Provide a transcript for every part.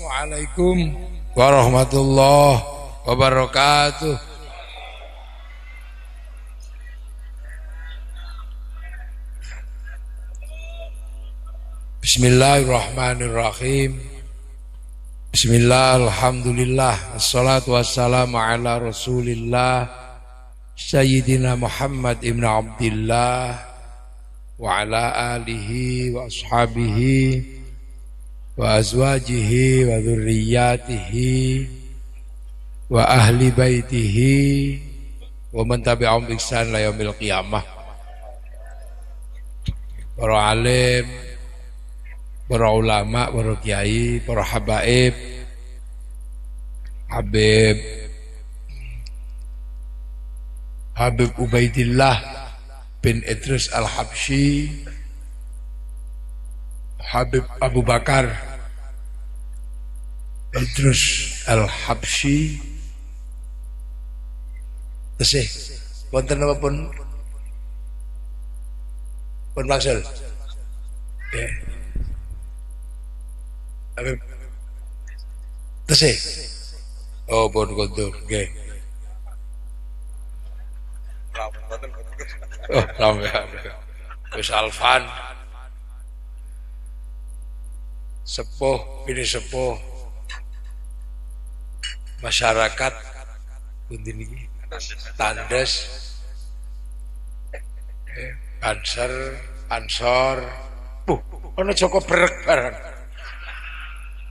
Assalamualaikum warahmatullahi wabarakatuh. Bismillahirrahmanirrahim. Bismillah, alhamdulillah, assalatu wassalamu ala rasulillah Sayyidina Muhammad ibn Abdillah wa ala alihi wa ashabihi wa azwajihi wa dhurriyyatihi wa ahli baitihi wa man tabi'ahum bi ihsan ila yaumil qiyamah. Para alim, para ulama, para kiai, para habaib, Habib Ubaidillah bin Idris Al-Habsyi, Habib Abu Bakar Idris Al-Habsyi, tesih wonten napa pun maksud ya Habib tesih oh pun kondur nggih oh sampean wis alfan sepuh bini sepuh masyarakat pundi niki tandes banser ansor ana Joko Brek bareng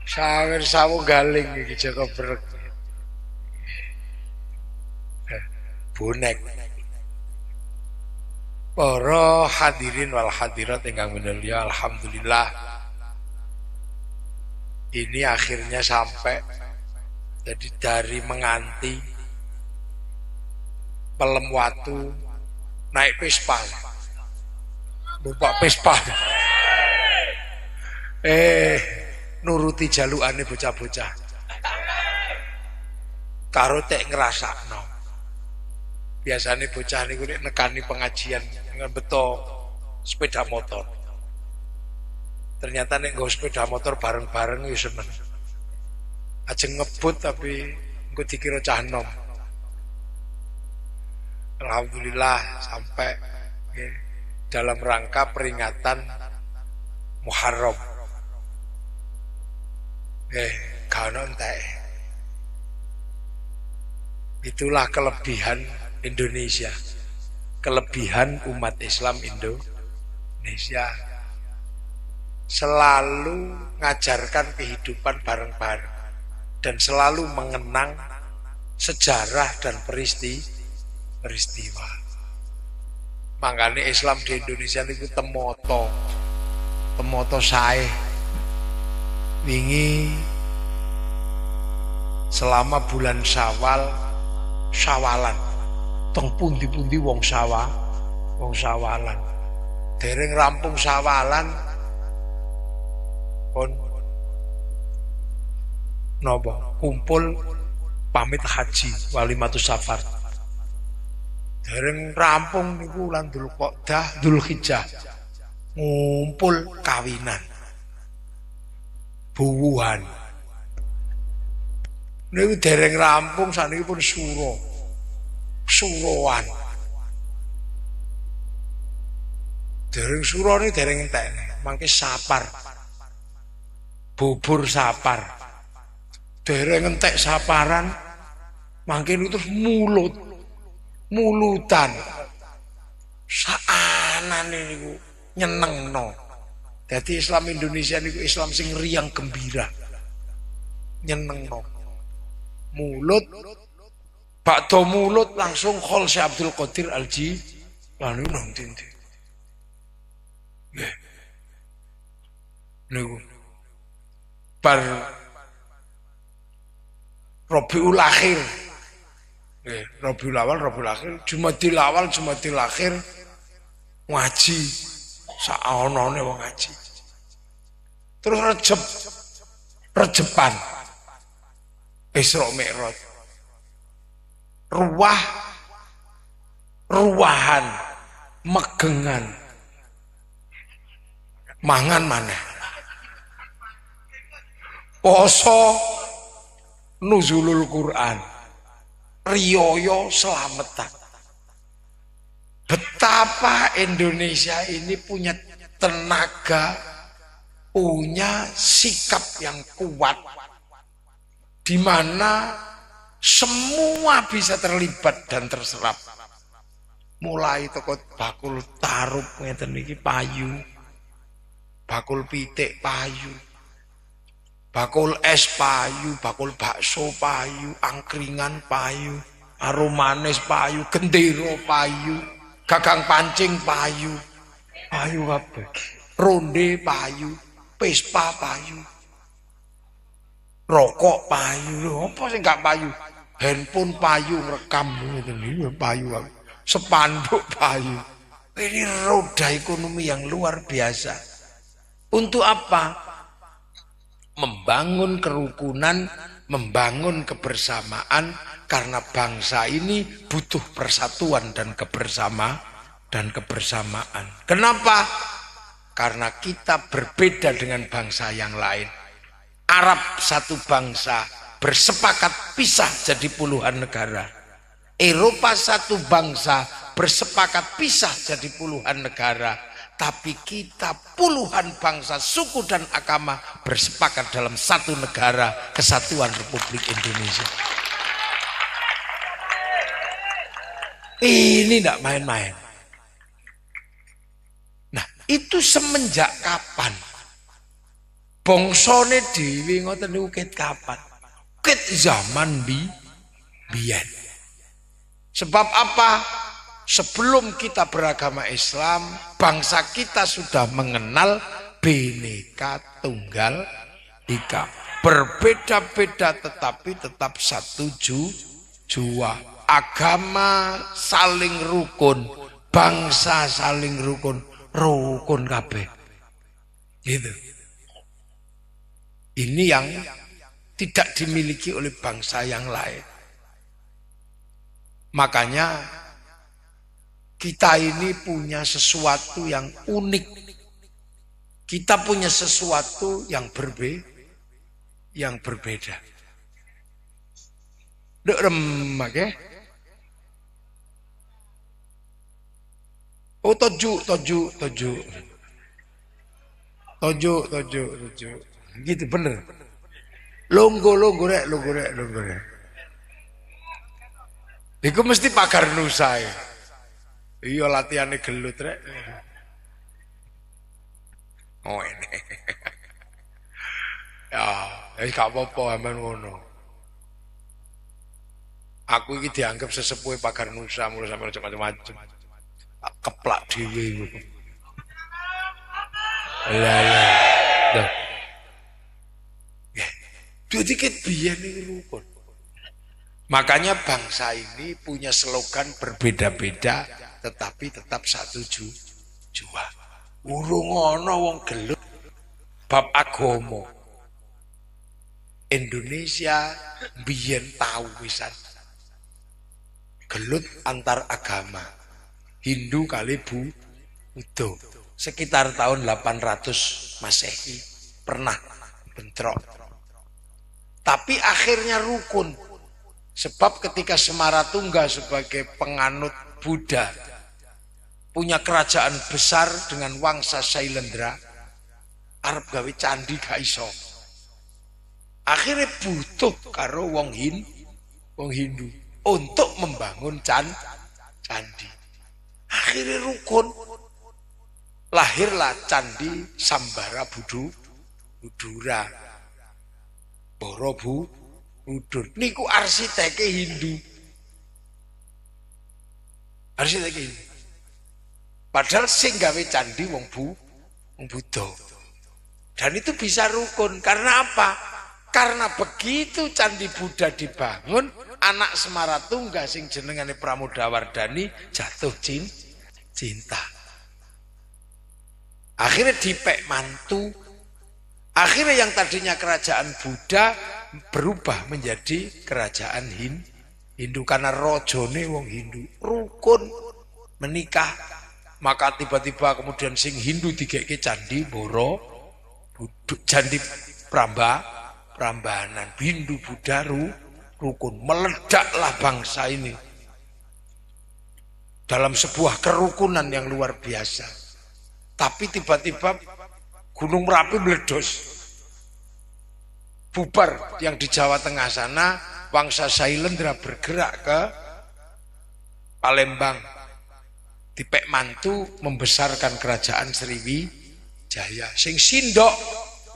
sawer sawu galing iki Joko Brek bonek. Para hadirin wal hadirat ingkang minulya, alhamdulillah ini akhirnya sampai. Jadi dari menganti Pelem Watu naik Vespa, numpak Vespa, nuruti jalukane bocah-bocah, karo tek ngrasakno. Biasanya bocah niku nek nekani pengajian dengan beto sepeda motor. Ternyata nek nggo sepeda motor bareng-bareng ya seneng. Ajeng ngebut tapi engko dikira cah enom. Alhamdulillah sampai dalam rangka peringatan Muharram. Gak entek. Itulah kelebihan Indonesia, kelebihan umat Islam Indonesia, selalu ngajarkan kehidupan bareng-bareng dan selalu mengenang sejarah dan peristiwa. Makanya Islam di Indonesia itu temoto sae wingi selama bulan Syawalan teng pundi-pundi wong sawalan. Dereng rampung sawalan pun napa kumpul pamit haji walimatus safar. Dereng rampung niku lan Dzulhijjah ngumpul kawinan buwuhan. Niku dereng rampung saniki pun suroan. Dereng suro ini dereng entek. Mangke sapar. Bubur sapar. Dereng entek saparan. Mangke itu terus mulutan. Saanane niku nyenengno. Jadi Islam Indonesia niku Islam sing riang gembira. Nyenengno. Mulut bakdo mulut langsung khol Syekh Abdul Qadir Al-Jilani nang ndi. Nggih. Niku bar Rabiul Akhir. Nggih, Rabiul Awal, Rabiul Akhir, Jumadil Awal, Jumadil Akhir ngaji saonone wong ngaji. Terus Rejepan Isra Mi'raj. Ruwahan megengan mangan maneh poso nuzulul Quran, riyoyo selametan. Betapa Indonesia ini punya tenaga, punya sikap yang kuat, di mana semua bisa terlibat dan terserap. Mulai toko bakul tarup ngeten iki payu, bakul pitik payu, bakul es payu, bakul bakso payu, angkringan payu, aromanes payu, gendero payu, gagang pancing payu, payu kabeh, ronde payu, pespa payu, rokok payu. Lho apa sing gak payu? Handphone payu, rekam ngeten iki payu kabeh. Sepanduk payu. Ini roda ekonomi yang luar biasa. Untuk apa? Membangun kerukunan, membangun kebersamaan, karena bangsa ini butuh persatuan dan kebersamaan. Kenapa? Karena kita berbeda dengan bangsa yang lain. Arab satu bangsa bersepakat pisah jadi puluhan negara. Eropa satu bangsa bersepakat pisah jadi puluhan negara, tapi kita puluhan bangsa, suku dan agama bersepakat dalam satu negara, kesatuan Republik Indonesia. Ini tidak main-main. Nah, itu semenjak kapan? Bongsone dhewe ngoten niku ket kapan? Ket zaman biyen. Sebab apa? Sebelum kita beragama Islam, bangsa kita sudah mengenal Bhinneka Tunggal Ika. Berbeda-beda tetapi tetap satu jua. Agama saling rukun, bangsa saling rukun, rukun kabeh. Gitu. Ini yang tidak dimiliki oleh bangsa yang lain. Makanya kita ini punya sesuatu yang unik. Kita punya sesuatu yang berbeda. Dek remak ya. Oh toju. Gitu bener. Longgo rek. Iku mesti pagar nusa ya. Iya latihannya gelut rek. Oh ini. Ya, gak apa-apa aman ngono. Aku ini dianggap sesepuh pagar nusa, mulai sampai macam-macam. Keplak dhewe. Lah. Jadi ket biyen iki rukun. Makanya bangsa ini punya slogan berbeda-beda tetapi tetap satu jua. Urung ana wong gelut bab agama. Indonesia biyen tahu wisan gelut antar agama. Hindu kali Buddha. Sekitar tahun 800 Masehi pernah bentrok. Tapi akhirnya rukun. Sebab ketika Semaratungga sebagai penganut Buddha punya kerajaan besar dengan Wangsa Sailendra, arep gawe candi gak iso. Akhirnya butuh karo wong Hindu untuk membangun candi. Akhirnya rukun. Lahirlah candi Sambara Budura. Borobudur. Niku arsiteknya Hindu. Padahal sing gawe candi wong Buddha. Dan itu bisa rukun. Karena apa? Karena begitu candi Buddha dibangun, anak Semaratungga sing jenengane Pramodawardhani jatuh cinta. Akhirnya dipek mantu. Akhirnya yang tadinya kerajaan Buddha berubah menjadi kerajaan Hindu karena rojone wong Hindu rukun menikah. Maka tiba-tiba kemudian sing Hindu digeke candi Candi Prambanan, Hindu, Buddha, rukun. Meledaklah bangsa ini dalam sebuah kerukunan yang luar biasa. Tapi tiba-tiba Gunung Merapi meledos. Bubar yang di Jawa Tengah sana, Wangsa Sailendra bergerak ke Palembang. Dipek mantu membesarkan kerajaan Sriwijaya. Sing sindok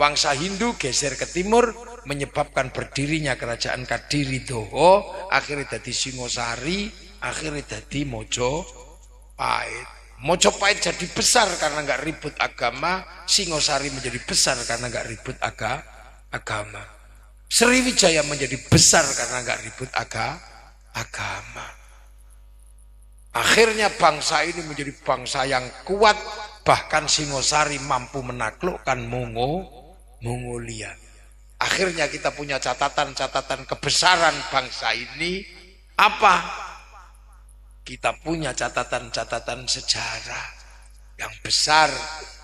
Wangsa Hindu geser ke timur, menyebabkan berdirinya kerajaan Kadiri Doho, akhirnya jadi Singosari, akhirnya jadi Mojopahit. Mojopahit jadi besar karena nggak ribut agama, Singosari menjadi besar karena nggak ribut agama. Sriwijaya menjadi besar karena nggak ribut agama. Akhirnya bangsa ini menjadi bangsa yang kuat, bahkan Singosari mampu menaklukkan Mongolia. Akhirnya kita punya catatan-catatan kebesaran bangsa ini. Apa? Kita punya catatan-catatan sejarah yang besar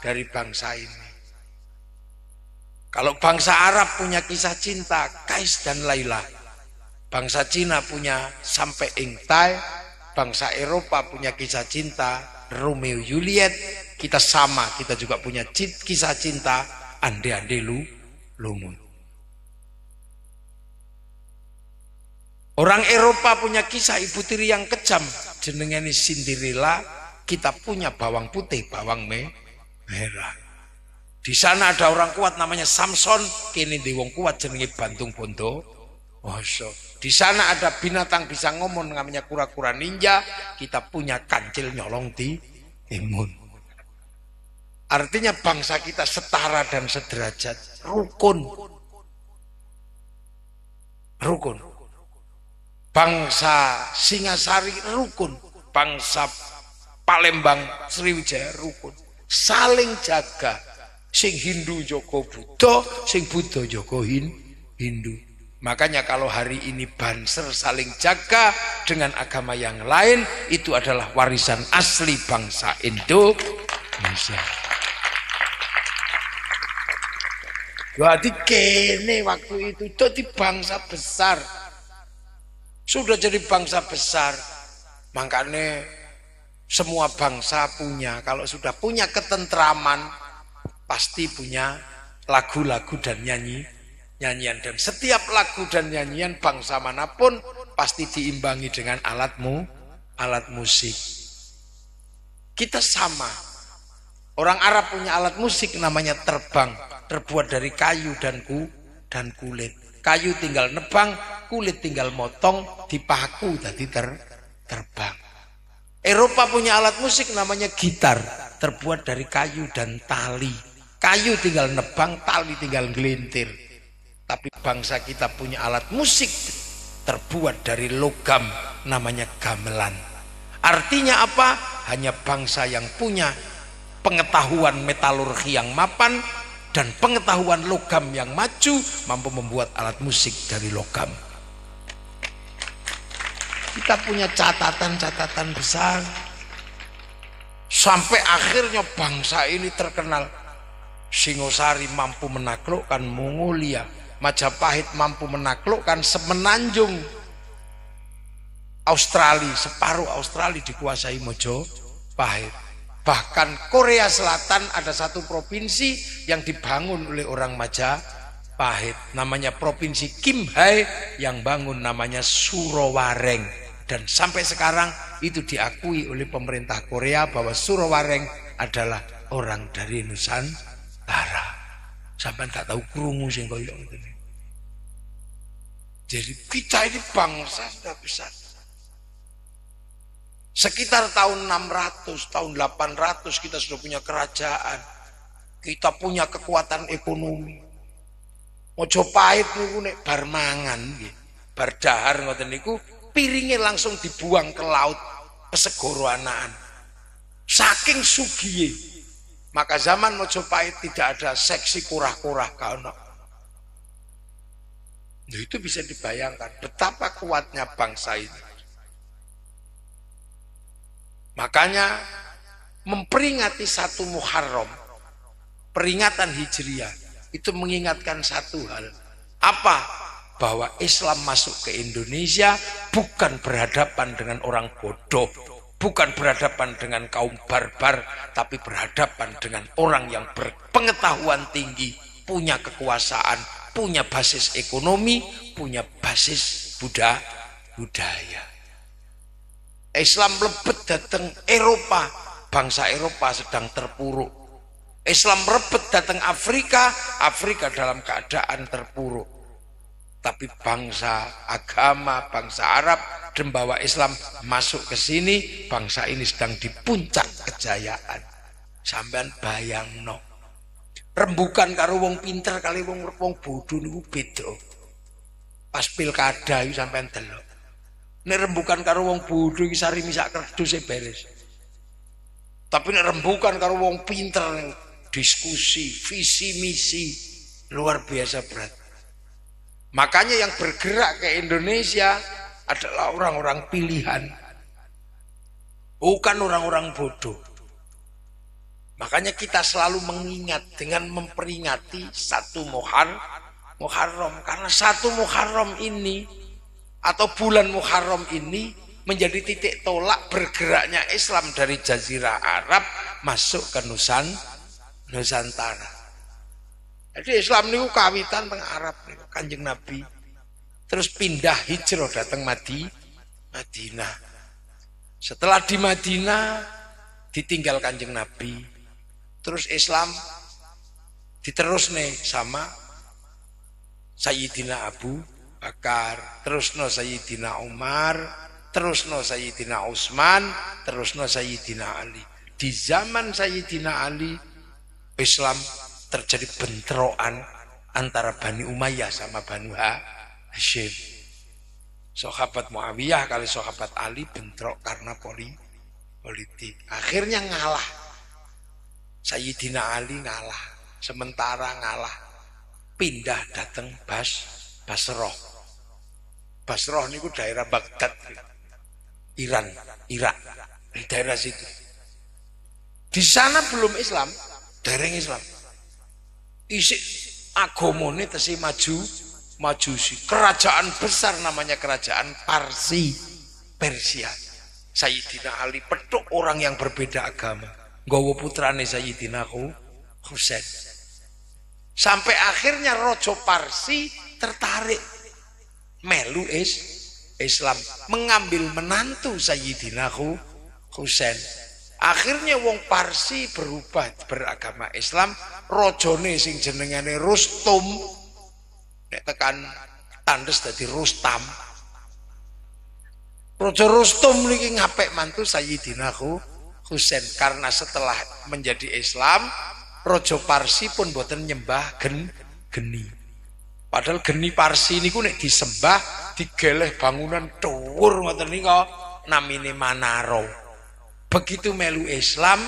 dari bangsa ini. Kalau bangsa Arab punya kisah cinta, Kais dan Laila. Bangsa Cina punya Sampai Ingtai. Bangsa Eropa punya kisah cinta Romeo Juliet. Kita sama, kita juga punya kisah cinta Ande-ande lumut. Orang Eropa punya kisah ibu tiri yang kejam, jenengane Cinderella. Kita punya bawang putih, bawang merah. Di sana ada orang kuat namanya Samson, kini di wong kuat jenenge Bantung Bondo. Di sana ada binatang bisa ngomong namanya kura-kura ninja. Kita punya kancil nyolong di timun. Artinya bangsa kita setara dan sederajat, rukun. Bangsa Singasari rukun, bangsa Palembang Sriwijaya rukun, saling jaga. Sing Hindu Joko Buddha, sing Buddha Joko Hindu. Makanya kalau hari ini Banser saling jaga dengan agama yang lain, itu adalah warisan asli bangsa Indonesia. Jadi kene waktu itu jadi bangsa besar. Sudah jadi bangsa besar. Makanya semua bangsa punya, kalau sudah punya ketentraman, pasti punya lagu-lagu dan nyanyian. Dan setiap lagu dan nyanyian bangsa manapun pasti diimbangi dengan alat musik. Kita sama. Orang Arab punya alat musik namanya terbang, terbuat dari kayu dan kulit. Kayu tinggal nebang, kulit tinggal motong, dipaku jadi terbang. Eropa punya alat musik namanya gitar, terbuat dari kayu dan tali. Kayu tinggal nebang, tali tinggal gelintir. Tapi bangsa kita punya alat musik terbuat dari logam namanya gamelan. Artinya apa? Hanya bangsa yang punya pengetahuan metalurgi yang mapan dan pengetahuan logam yang maju mampu membuat alat musik dari logam. Kita punya catatan-catatan besar. Sampai akhirnya bangsa ini terkenal. Singosari mampu menaklukkan Mongolia. Majapahit mampu menaklukkan semenanjung Australia, separuh Australia dikuasai Mojopahit. Bahkan Korea Selatan ada satu provinsi yang dibangun oleh orang Majapahit, namanya Provinsi Kimhae, yang bangun namanya Surowareng. Dan sampai sekarang itu diakui oleh pemerintah Korea bahwa Surowareng adalah orang dari Nusantara. Sampai tak tahu krungu sing koyo ngene. Jadi kita ini bangsa sudah besar. Sekitar tahun 600, tahun 800 kita sudah punya kerajaan. Kita punya kekuatan ekonomi. Mojopahit niku nek bar mangan nggih, bar dahar ngoten niku piringnya langsung dibuang ke laut, ke segoro anaan. Saking sugihe. Maka zaman Mojopahit tidak ada seksi kurah-kurah kaono. Itu bisa dibayangkan betapa kuatnya bangsa ini. Makanya memperingati 1 Muharram, peringatan Hijriah, itu mengingatkan satu hal, Apa? Bahwa Islam masuk ke Indonesia bukan berhadapan dengan orang bodoh, bukan berhadapan dengan kaum barbar, tapi berhadapan dengan orang yang berpengetahuan tinggi, punya kekuasaan, punya basis ekonomi, punya basis budaya. Islam lebet datang Eropa, bangsa Eropa sedang terpuruk. Islam rebet datang Afrika, Afrika dalam keadaan terpuruk. Tapi bangsa agama, bangsa Arab membawa Islam masuk ke sini, bangsa ini sedang di puncak kejayaan. Sampean bayangno. Rembukan karo wong pinter kali wong bodoh niku beda. Pas pilkada iki sampean delok. Nek rembukan karo wong bodoh iki sari misak kerdus beres. Tapi nek rembukan karo wong pinter diskusi, visi misi luar biasa berat. Makanya yang bergerak ke Indonesia adalah orang-orang pilihan, bukan orang-orang bodoh. Makanya kita selalu mengingat dengan memperingati 1 Muharram, karena 1 Muharram ini atau bulan Muharram ini menjadi titik tolak bergeraknya Islam dari Jazirah Arab masuk ke Nusantara. Jadi Islam niku kawitan teng Arab niku Kanjeng Nabi. Terus pindah hijrah datang Madinah. Setelah di Madinah ditinggal Kanjeng Nabi. Terus Islam diterus nih sama Sayyidina Abu Bakar, terusno Sayyidina Umar, terusno Sayyidina Utsman, terusno Sayyidina Ali. Di zaman Sayyidina Ali Islam terjadi bentrokan antara Bani Umayyah sama Banu Hashim. Sahabat Muawiyah kali sahabat Ali bentrok karena politik. Akhirnya ngalah. Sayyidina Ali ngalah. Sementara ngalah. Pindah datang Basrah. Basrah niku daerah Baghdad. Irak. Di daerah situ. Di sana belum Islam, dereng Islam. Isi agamane tesih Majusi. Kerajaan besar namanya kerajaan Persia. Sayyidina Ali petuk orang yang berbeda agama. Nggawa putrane Sayyidina Husain. Sampai akhirnya Raja Parsi tertarik melu Islam, mengambil menantu Sayyidina Husain. Akhirnya wong Parsi berubah beragama Islam. Rajane sing jenengane Rustum nek tekan tandes dadi Rustam. Raja Rustum niki ngapik mantu Sayyidina Husain karena setelah menjadi Islam Raja Parsi pun boten nyembah geni. Padahal geni Parsi niku nek disembah digeleh bangunan dhuwur ngoten nika namine Manaro. Begitu melu Islam,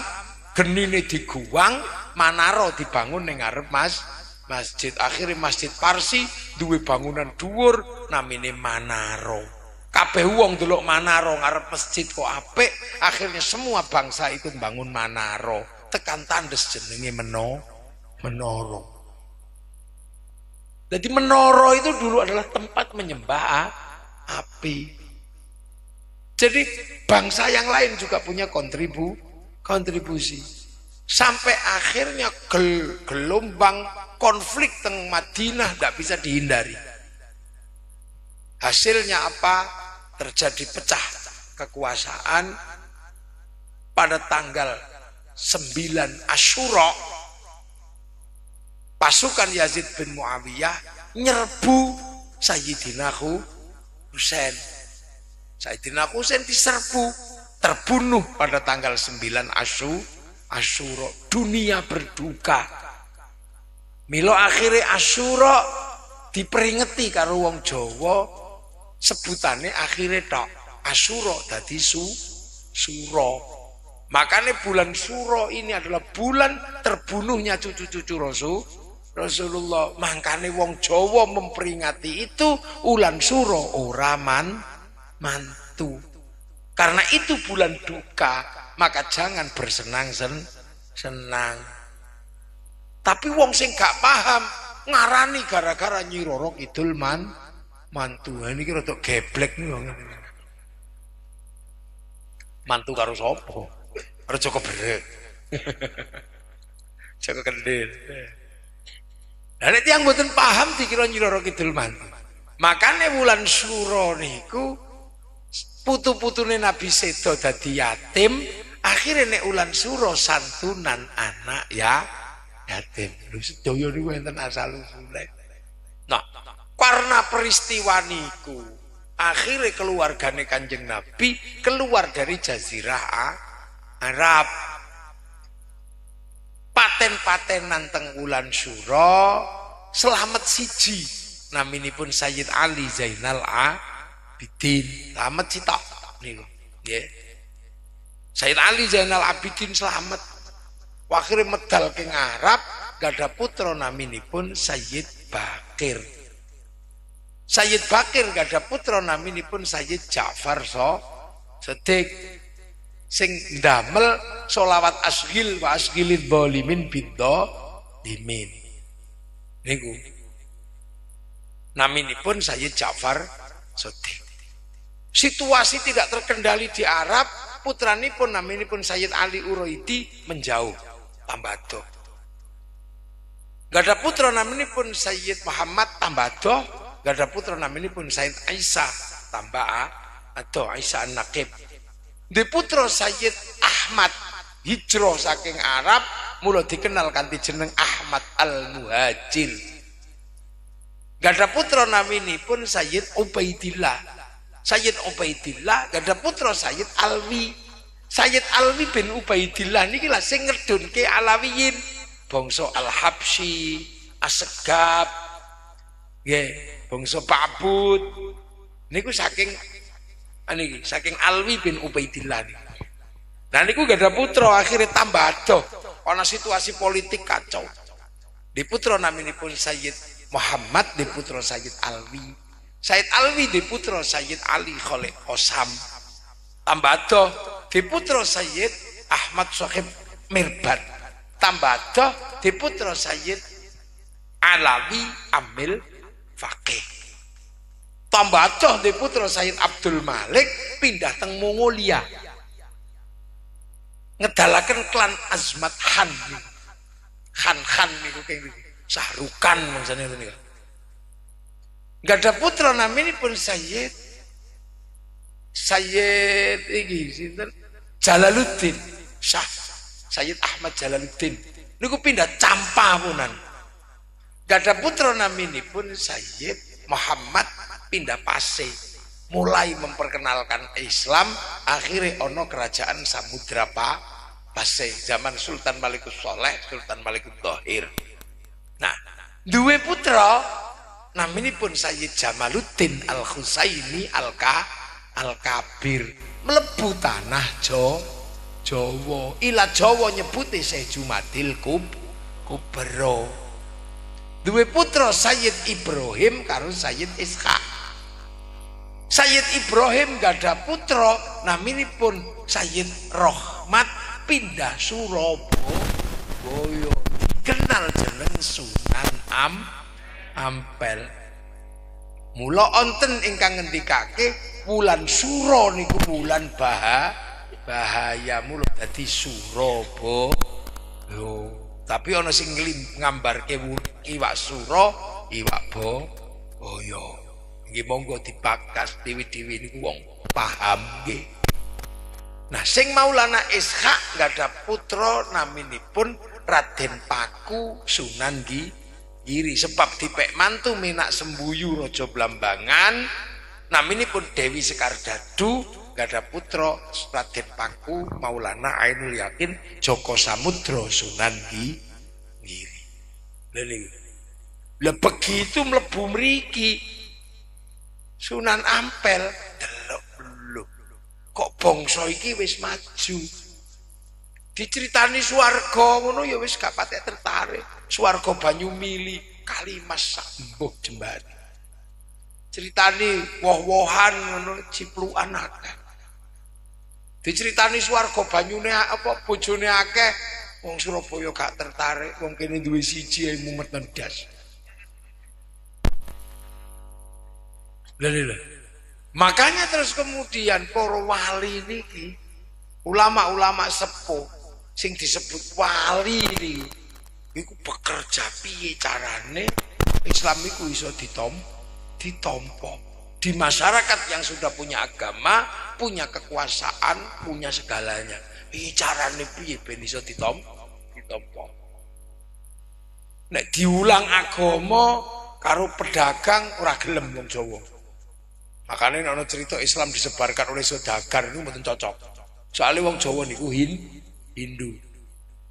genine diguwang, Manaro dibangun ning ngarep masjid. Akhirnya Masjid Parsi duwe bangunan dhuwur namine Manaro. Kabeh wong delok Manaro ngarep masjid kok apik, akhirnya semua bangsa ikut bangun Manaro. Tekan tandes jenenge menara. Jadi menara itu dulu adalah tempat menyembah api. Jadi bangsa yang lain juga punya kontribusi. Sampai akhirnya gelombang konflik teng Madinah tidak bisa dihindari. Hasilnya apa? Terjadi pecah kekuasaan pada tanggal 9 Asyura. Pasukan Yazid bin Muawiyah nyerbu Sayyidina Husain. Sayyidina Husain diserbu, terbunuh pada tanggal 9 Asyura. Dunia berduka. Milo akhirnya Asyura diperingati karo wong Jawa, sebutane akhirnya tok Asyura dadi Suro. Makanya bulan Suro ini adalah bulan terbunuhnya cucu-cucu Rasulullah. Makanya wong Jawa memperingati itu ulan Suro ora mantu. Karena itu bulan duka, maka jangan bersenang-senang. Tapi wong sing gak paham, ngarani gara-gara Nyi Roro Kidul mantu. Ini kira rada geblek nih wong. Mantu karo sapa? Karo Joko Berek. Joko Kendil. Lah nek tiyang mboten paham dikira Nyi Roro Kidul mantu. Makane wulan Suro niku putu-putune Nabi Sedo dadi yatim, akhirnya nek wulan Suro santunan anak ya yatim. Lho sedaya niku enten asal usule. Nah, karena peristiwa niku akhirnya keluargane Kanjeng Nabi keluar dari Jazirah Arab. Paten-patenan teng wulan Suro selamat siji. Naminipun Sayyid Ali Zainal Abidin. Selamat sitok niku, nggih. Sayyid Ali Zainal Abidin selamat. Akhire medal king Arab, gadah putra naminipun Sayyid Bakir. Sayyid Bakir gadah putra naminipun Sayyid Ja'far Shadiq. Sing ndamel sholawat asghil wa asghilid dhalimin biddo dimin. Niku naminipun Sayyid Ja'far Shadiq. Situasi tidak terkendali di Arab, putranipun naminipun Sayyid Ali Uraidi menjauh tambado. Gada putra naminipun Sayyid Muhammad tambado, gada putra naminipun Sayyid Aisyah tambah atau Aisyah An-Naqib. Di putra Sayyid Ahmad hijrah saking Arab, mula dikenal kanthi jeneng Ahmad Al-Muhajir. Gada putra naminipun Sayyid Ubaidillah. Sayyid Ubaidillah gada putra Sayyid Alwi. Sayyid Alwi bin Ubaidillah niki lah sing ngedunke Alawiyin, bangsa Al-Habsyi, Asegab, nggih, bangsa Pa'bud. Niku saking niki saking Alwi bin Ubaidillah niku. Nah niku gada putra akhirnya tambah adoh ana situasi politik kacau. Di putra naminipun Sayyid Muhammad di putra Sayyid Alwi. Sayyid Alwi di putra Sayyid Ali Khalil Osam. Tambah adoh di putra Sayyid Ahmad Sohib Mirbad. Tambah adoh di putra Sayyid Alawi Amil Faqih. Tambah adoh di putra Sayyid Abdul Malik pindah teng Mongolia. Ngedalaken klan Azmat Khan. Khan niku kenging Sahrukan maksudnya itu nih. Gak ada putra naminipun Sayyid iki sinten Jalaluddin Syah Sayyid Ahmad Jalaluddin niku pindah Campapunan. Gak ada putra naminipun Sayyid Muhammad pindah Pase, mulai memperkenalkan Islam. Akhirnya ono kerajaan Samudra Pase zaman Sultan Malikus Soleh, Sultan Malikus Thohir. Nah, duwe putra naminipun Sayyid Jamaluddin Al-Husaini Al-Kabir mlebu tanah Jawa. Ila Jawa nyebuti Syekh Jumadil Kubro. Duwe putra Sayyid Ibrahim karo Sayyid Ishaq. Sayyid Ibrahim gada putra naminipun Sayyid Rohmat pindah Surabaya. Kenal jeneng Sunan Ampel. Mula onten ingkang ngendikake wulan Suro niku wulan bahaya, mula dadi Surabaya. Tapi ana sing ngambarke iwak Suro, iwak Boyo. Nggih monggo dibakas dewi-dewi niku wong paham nggih. Nah, sing Maulana Ishaq gadah putra naminipun Raden Paku Sunan Giri, sebab dipek mantu Menak Sembuyu Raja Blambangan naminipun Dewi Sekar Dadu gadah putra Raden Paku Maulana Ainul Yakin Joko Samudro Sunan Giri. Lah begitu mlebu mriki Sunan Ampel delok belum kok bangsa iki wis maju. Diceritani swarga ngono ya wis gak patek tertarik. Swarga banyu mili Kalimas Sambuh Jembatan. Ceritani woh-wohan ngono ciplukan akeh. Diceritani swarga banyune apa bojone akeh, wong Surabaya gak tertarik, wong kene duwe siji mumet ndas. Lha. Makanya terus kemudian para wali niki, ulama-ulama sepuh sing disebut wali niki, iku bekerja piye carane Islam iku iso ditompo di masyarakat yang sudah punya agama, punya kekuasaan, punya segalanya. Piye carane piye ben iso ditompo. Nek diulang agama karo pedagang ora gelem wong Jawa. Makanya ana cerita Islam disebarkan oleh saudagar itu mboten cocok. Soalnya wong Jawa niku Hindu.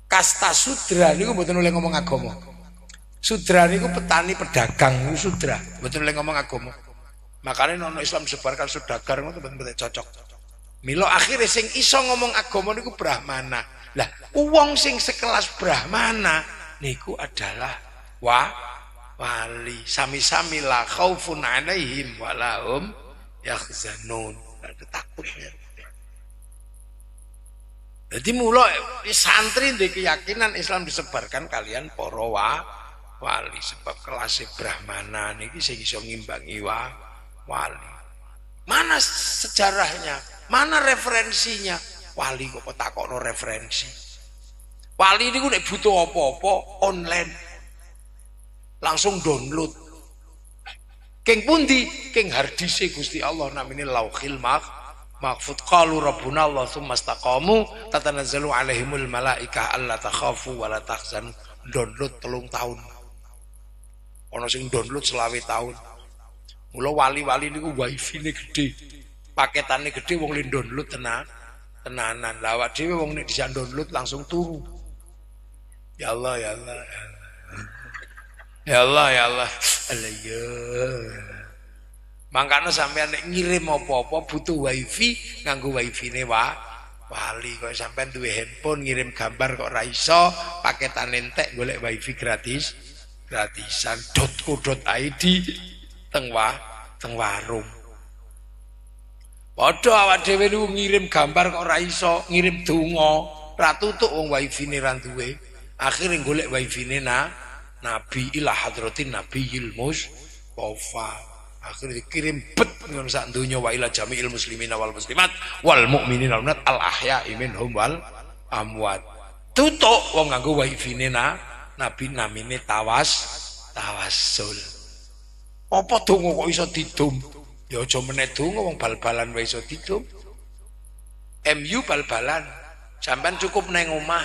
Kasta sudra niku mboten oleh ngomong agama. Sudra niku petani pedagang niku sudra, mboten oleh ngomong agama. Makanya ana Islam disebarkan saudagar ngono mboten cocok. Mila akhirnya sing iso ngomong agama niku Brahmana. Lah, wong sing sekelas Brahmana niku adalah wali. Sami-sami la khaufun 'alaihim wa lahum yakhzanun. Ada takutnya. Jadi mula santri di keyakinan Islam disebarkan kalian para wali sebab kelas Brahmana niki sing iso ngimbangi wali. Mana sejarahnya? Mana referensinya? Wali kok takokno referensi. Wali niku nek butuh apa-apa online. Langsung download. Keng pundi? Keng hardise Gusti Allah namine Lauhil Mahfuz. Qalu rabbuna Allah tsumma istaqamu tatanazzalu alaihimul malaikah alla takhafu wa la tahzanu. Download 3 tahun. Ana sing download 20 tahun. Mula wali-wali niku wifi-ne gede. Paketane gede wong le download tenanan. Lah awak dhewe wong nek bisa download langsung turu. Ya Allah ya Allah. Ya Allah ya Allah. Alayya. Mangkane sampean nek ngirim apa-apa butuh wifi, nganggo wifi-ne wali. Kok sampean duwe handphone ngirim gambar kok ora iso, paketan entek golek wifi gratisan .co.id teng warung. Padha awak dhewe niku ngirim gambar kok ora iso, ngirim donga, ra tutuk wong wifi-ne ra duwe. Akhire golek wifi-ne Nabi ila hadratin Nabiyil Mustafa. Akhirnya dikirim bet dengan sak dunya wa ila jami'il muslimina wal muslimat wal mu'minina wal mu'minat al ahya'i minhum wal amwat. Tutuk wong nganggo wifi-ne Nabi namine tawassul. Apa donga kok iso didum? Ya aja meneh donga wong bal-balan wae iso didum. MU bal-balan. Sampeyan cukup neng omah.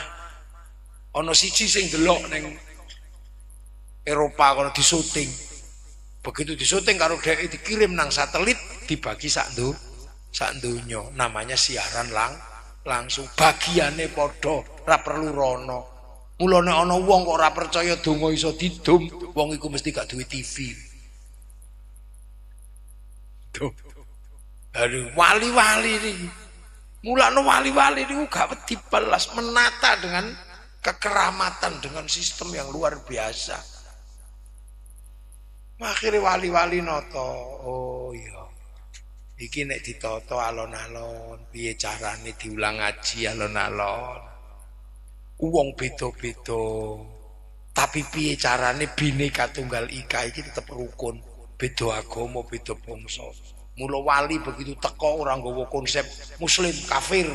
Ana siji sing delok neng Eropa kalau disuting, begitu disuting karo dhek dikirim nang satelit dibagi sak donya, namanya siaran langsung. Bagiane padha, ora perlu rono. Mulane ana wong kok ora percaya donga iso didum, wong iku mesti gak duwe TV. Tuh. Aduh, wali-wali niki. Mulane wali-wali niku gak wedi balas, menata dengan kekeramatan, dengan sistem yang luar biasa. Akhirnya wali-wali noto, oh iya, iki nek ditoto alon-alon, piye carane diulang ngaji alon-alon. Uang beda-beda, tapi piye carane Bhinneka Tunggal Ika iki tetep rukun, beda agama, beda bangsa. Mula wali begitu teko ora nggawa konsep muslim kafir.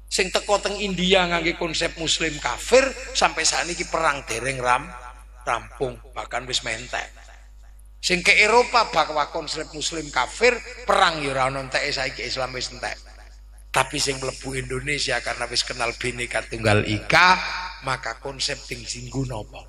Sing teko teng India ngangge konsep muslim kafir sampai sakniki perang dereng rampung, bahkan wis mentek. Sing ke Eropa bakwa konsep muslim kafir, perang ya ora ono enteke, saiki Islam wis entek. Tapi sing mlebu Indonesia karena wis kenal Bhinneka Tunggal Ika, maka konsep ting singgung apa?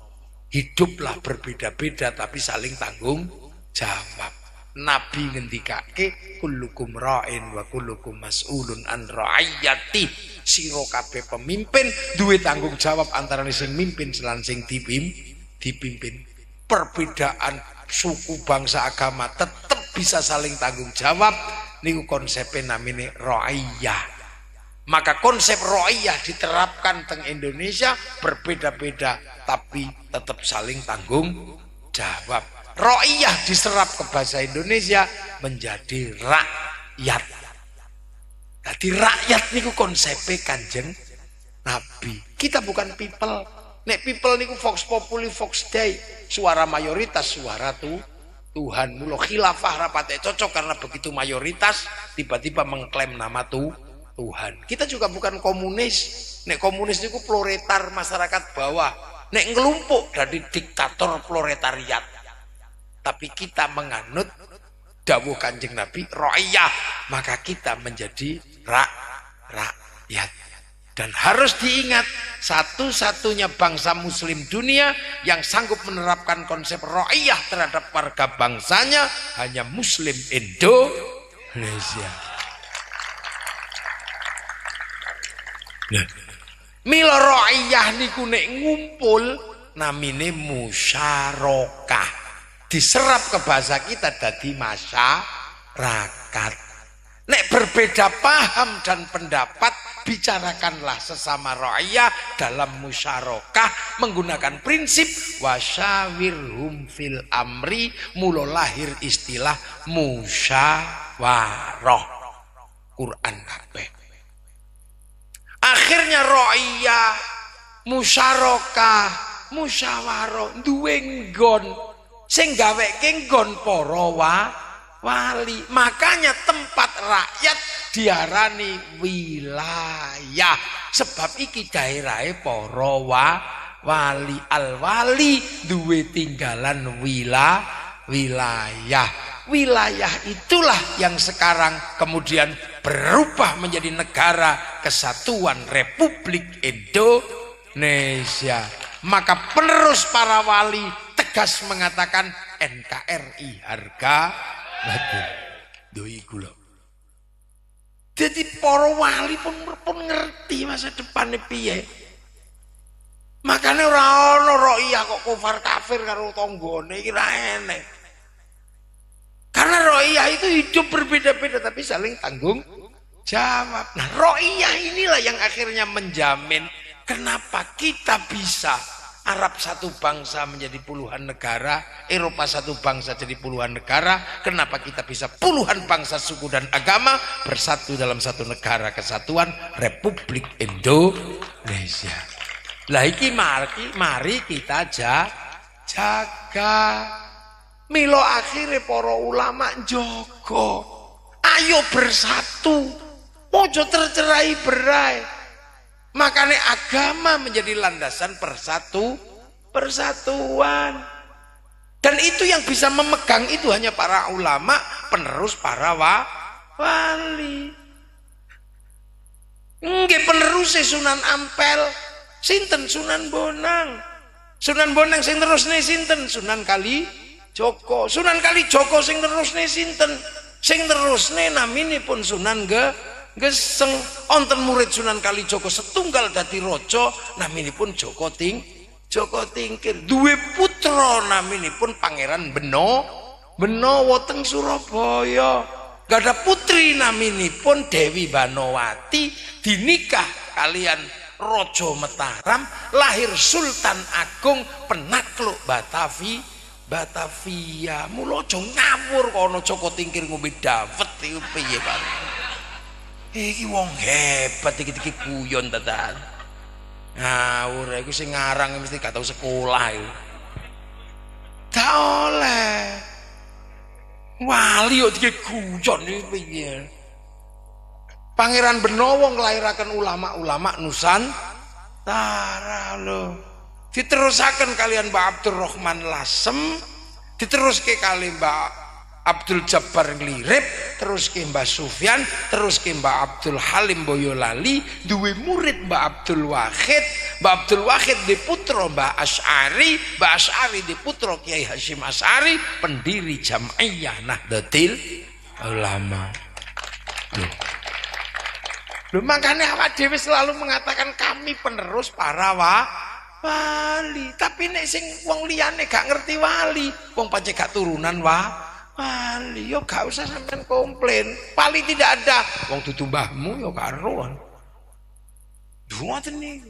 Hiduplah berbeda-beda tapi saling tanggung jawab. Nabi ngendikake kullukum ra'in wa kullukum mas'ulun an ra'iyati. Sira kabeh pemimpin duwe tanggung jawab antara sing mimpin lan sing dipimpin. Perbedaan suku, bangsa, agama tetap bisa saling tanggung jawab. Niku konsepnya namanya ra'iyah. Maka konsep ra'iyah diterapkan teng Indonesia berbeda-beda tapi tetap saling tanggung jawab. Ra'iyah diserap ke bahasa Indonesia menjadi rakyat. Jadi rakyat niku konsepnya Kanjeng Nabi. Kita bukan people. Nek people niku vox populi vox dei, suara mayoritas suara Tuhan. Tuhan. Mula khilafah rapate cocok karena begitu mayoritas tiba-tiba mengklaim nama Tuhan. Kita juga bukan komunis. Nek komunis itu proletar masyarakat bawah. Nek ngelumpuk dari diktator proletariat. Tapi kita menganut dawuh Kanjeng Nabi ra'iyah, maka kita menjadi rakyat. Dan harus diingat, satu-satunya bangsa muslim dunia yang sanggup menerapkan konsep ra'iyah terhadap warga bangsanya hanya muslim Indonesia. Nah, mila ra'iyah niku nek ngumpul namine musyarakah. Diserap ke bahasa kita dadi masyarakat. Nek berbeda paham dan pendapat, bicarakanlah sesama ra'iyah dalam musyarakah menggunakan prinsip wasyawirhum fil amri. Mula lahir istilah musyawarah. Quran kabeh. Akhirnya ra'iyah, musyarakah, musyawarah duwe nggon sing gaweke nggon para wali. Makanya tempat rakyat diarani wilayah, sebab iki daerahe para wali. Al wali duwe tinggalan wilayah. Wilayah itulah yang sekarang kemudian berubah menjadi Negara Kesatuan Republik Indonesia. Maka penerus para wali tegas mengatakan NKRI harga mati. Doi kula. Jadi para wali pun ngerti masa depannya piye. Makanya ora ono ra'iyah kok kufar kafir karo tanggane iki ra enek. Karena ra'iyah itu hidup berbeda-beda tapi saling tanggung jawab. Nah, ra'iyah inilah yang akhirnya menjamin kenapa kita bisa Arab satu bangsa menjadi puluhan negara, Eropa satu bangsa jadi puluhan negara. Kenapa kita bisa puluhan bangsa, suku dan agama bersatu dalam satu negara kesatuan Republik Indonesia. Lah iki mari kita jaga. Milo akhirnya para ulama jogo. Ayo bersatu. Ojo tercerai berai. Makanya agama menjadi landasan persatuan. Dan itu yang bisa memegang itu hanya para ulama, penerus para wali. Nggih penerusé Sunan Ampel, sinten Sunan Bonang. Sunan Bonang sing terusne sinten? Sunan Kalijaga. Sunan Kalijaga sing terusne sinten? Sing terusne naminipun Sunan Geseng. Onten murid Sunan Kalijaga setunggal dadi raja naminipun Joko Tingkir. Duwe putra naminipun Pangeran Benowo teng Surabaya. Gada putri naminipun Dewi Banowati, dinikah kalian Raja Mataram, lahir Sultan Agung penakluk Batavia. Mula aja ngawur kono Joko Tingkir ngombe dawet iku piye Pak. Iki wong hebat iki guyon tenan. Ngawur iku sing ngarang mesti gak tau sekolah iku. Gak oleh. Wali kok iki guyon iki piye. Pangeran Benowo nglairaken ulama-ulama Nusantara lho. Diterusaken kalian Mbak Abdurrahman Lasem, diteruske kali Mbak Abdul Jabbar Nglirip, terus ke Mbak Sufyan, terus ke Mbak Abdul Halim Boyolali, duwe murid Mbak Abdul Wahid. Mbak Abdul Wahid di putra Mbak Asy'ari, Mbak Asy'ari di putra Kiai Hasyim Asy'ari, pendiri Jam'iyah Nahdlatul Ulama. Loh, makanya awak dhewe selalu mengatakan kami penerus para wali. Tapi nek sing wong liyane gak ngerti wali, wong pancen gak turunan wali, yo gak usah sampean komplain. Wali tidak ada. Wong dudu mbahmu yo karuan. Ngoten niku.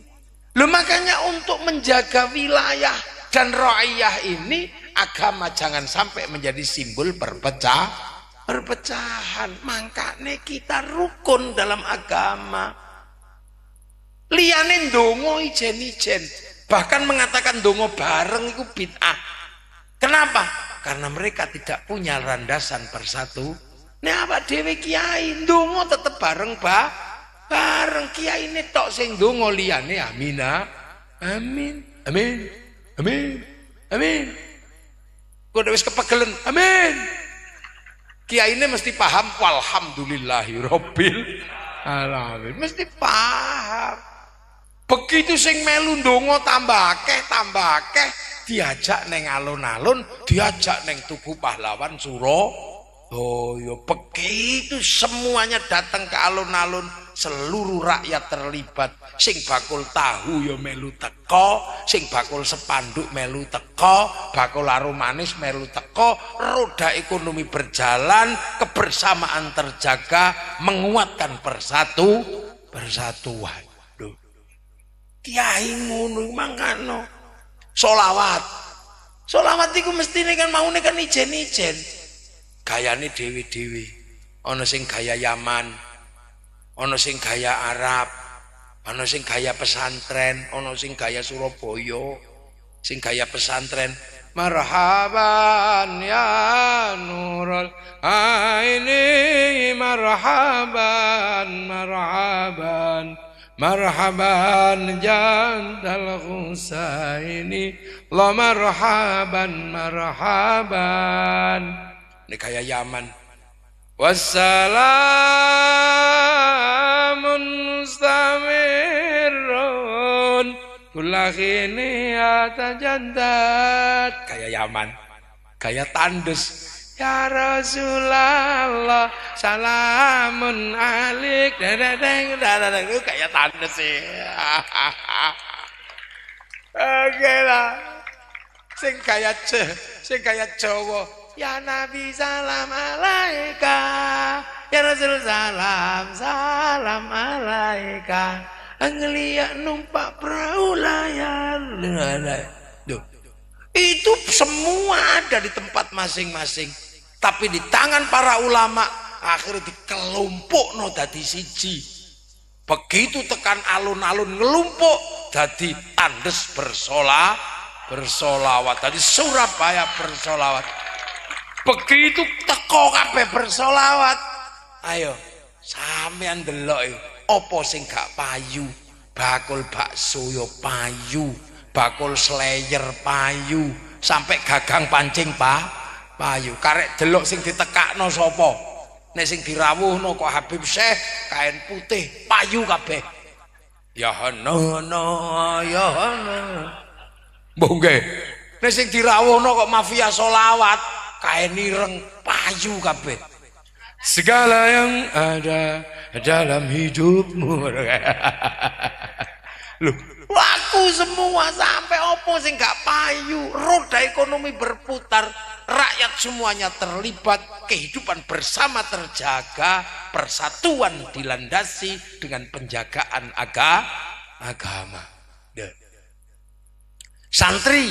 Lho makanya untuk menjaga wilayah dan ra'iyah ini, agama jangan sampai menjadi simbol perpecahan. Makanya kita rukun dalam agama. Liyane ndonga ijen-ijen, bahkan mengatakan ndonga bareng itu bid'ah. Kenapa? karena mereka tidak punya landasan bersatu. Nek awak dhewe kiai ndonga tetep bareng bareng kiai ini tok sing ndonga liyane amina. Amin. Amin. Amin. Amin. Kok wis kepegelen. Amin. Kiai ini mesti paham walhamdulillahirabbil alamin. Mesti paham. Begitu sing melu ndonga tambah akeh diajak neng alun-alun, diajak neng Tugu Pahlawan Surabaya. Begitu semuanya datang ke alun-alun, seluruh rakyat terlibat. Sing bakul tahu yo melu teko, sing bakul sepanduk melu teko, bakul arum manis melu teko, roda ekonomi berjalan, kebersamaan terjaga, menguatkan persatuan. Kiai ngono mangkano solawat iku mestine kan maune kan ijen-ijen gayane dewi-dewi, ana sing gaya Yaman, ana sing gaya Arab, ana sing gaya pesantren, ana sing gaya Surabaya. Sing gaya pesantren marhaban ya nurul aini marhaban marhaban jantal Husaini la marhaban ini kayak Yaman. Wassalamun mustamirun kulakhini atajandat kayak Yaman, kayak tandes. Ya Rasulullah salamun alik itu kayak tanda sih. Oke lah. Sing kayak Jawa. Ya Nabi salam alaika. Ya Rasul salam alaika. Anglia numpak perahu layar. Itu semua ada di tempat masing-masing. Tapi di tangan para ulama akhirnya dikelompokno dadi siji. Begitu tekan alun-alun ngelumpuk dadi tandes bersolawat. Tadi Surabaya bersolawat. Begitu teko kabeh bersolawat. Ayo sampean delok apa sing gak payu? Bakul bakso yo payu, bakul slayer payu, sampai gagang pancing payu. Karek delok sing ditekakno sapa? Nek sing dirawuhno kok Habib Syekh kain putih payu kabeh. Ya hono ya hono. Mbok nggih. Nek sing dirawuhno kok mafia solawat kain ireng payu kabeh. Segala yang ada dalam hidupmu. Loh, laku semua sampai opo sing gak payu. Roda ekonomi berputar, rakyat semuanya terlibat, kehidupan bersama terjaga, persatuan dilandasi dengan penjagaan agama. Santri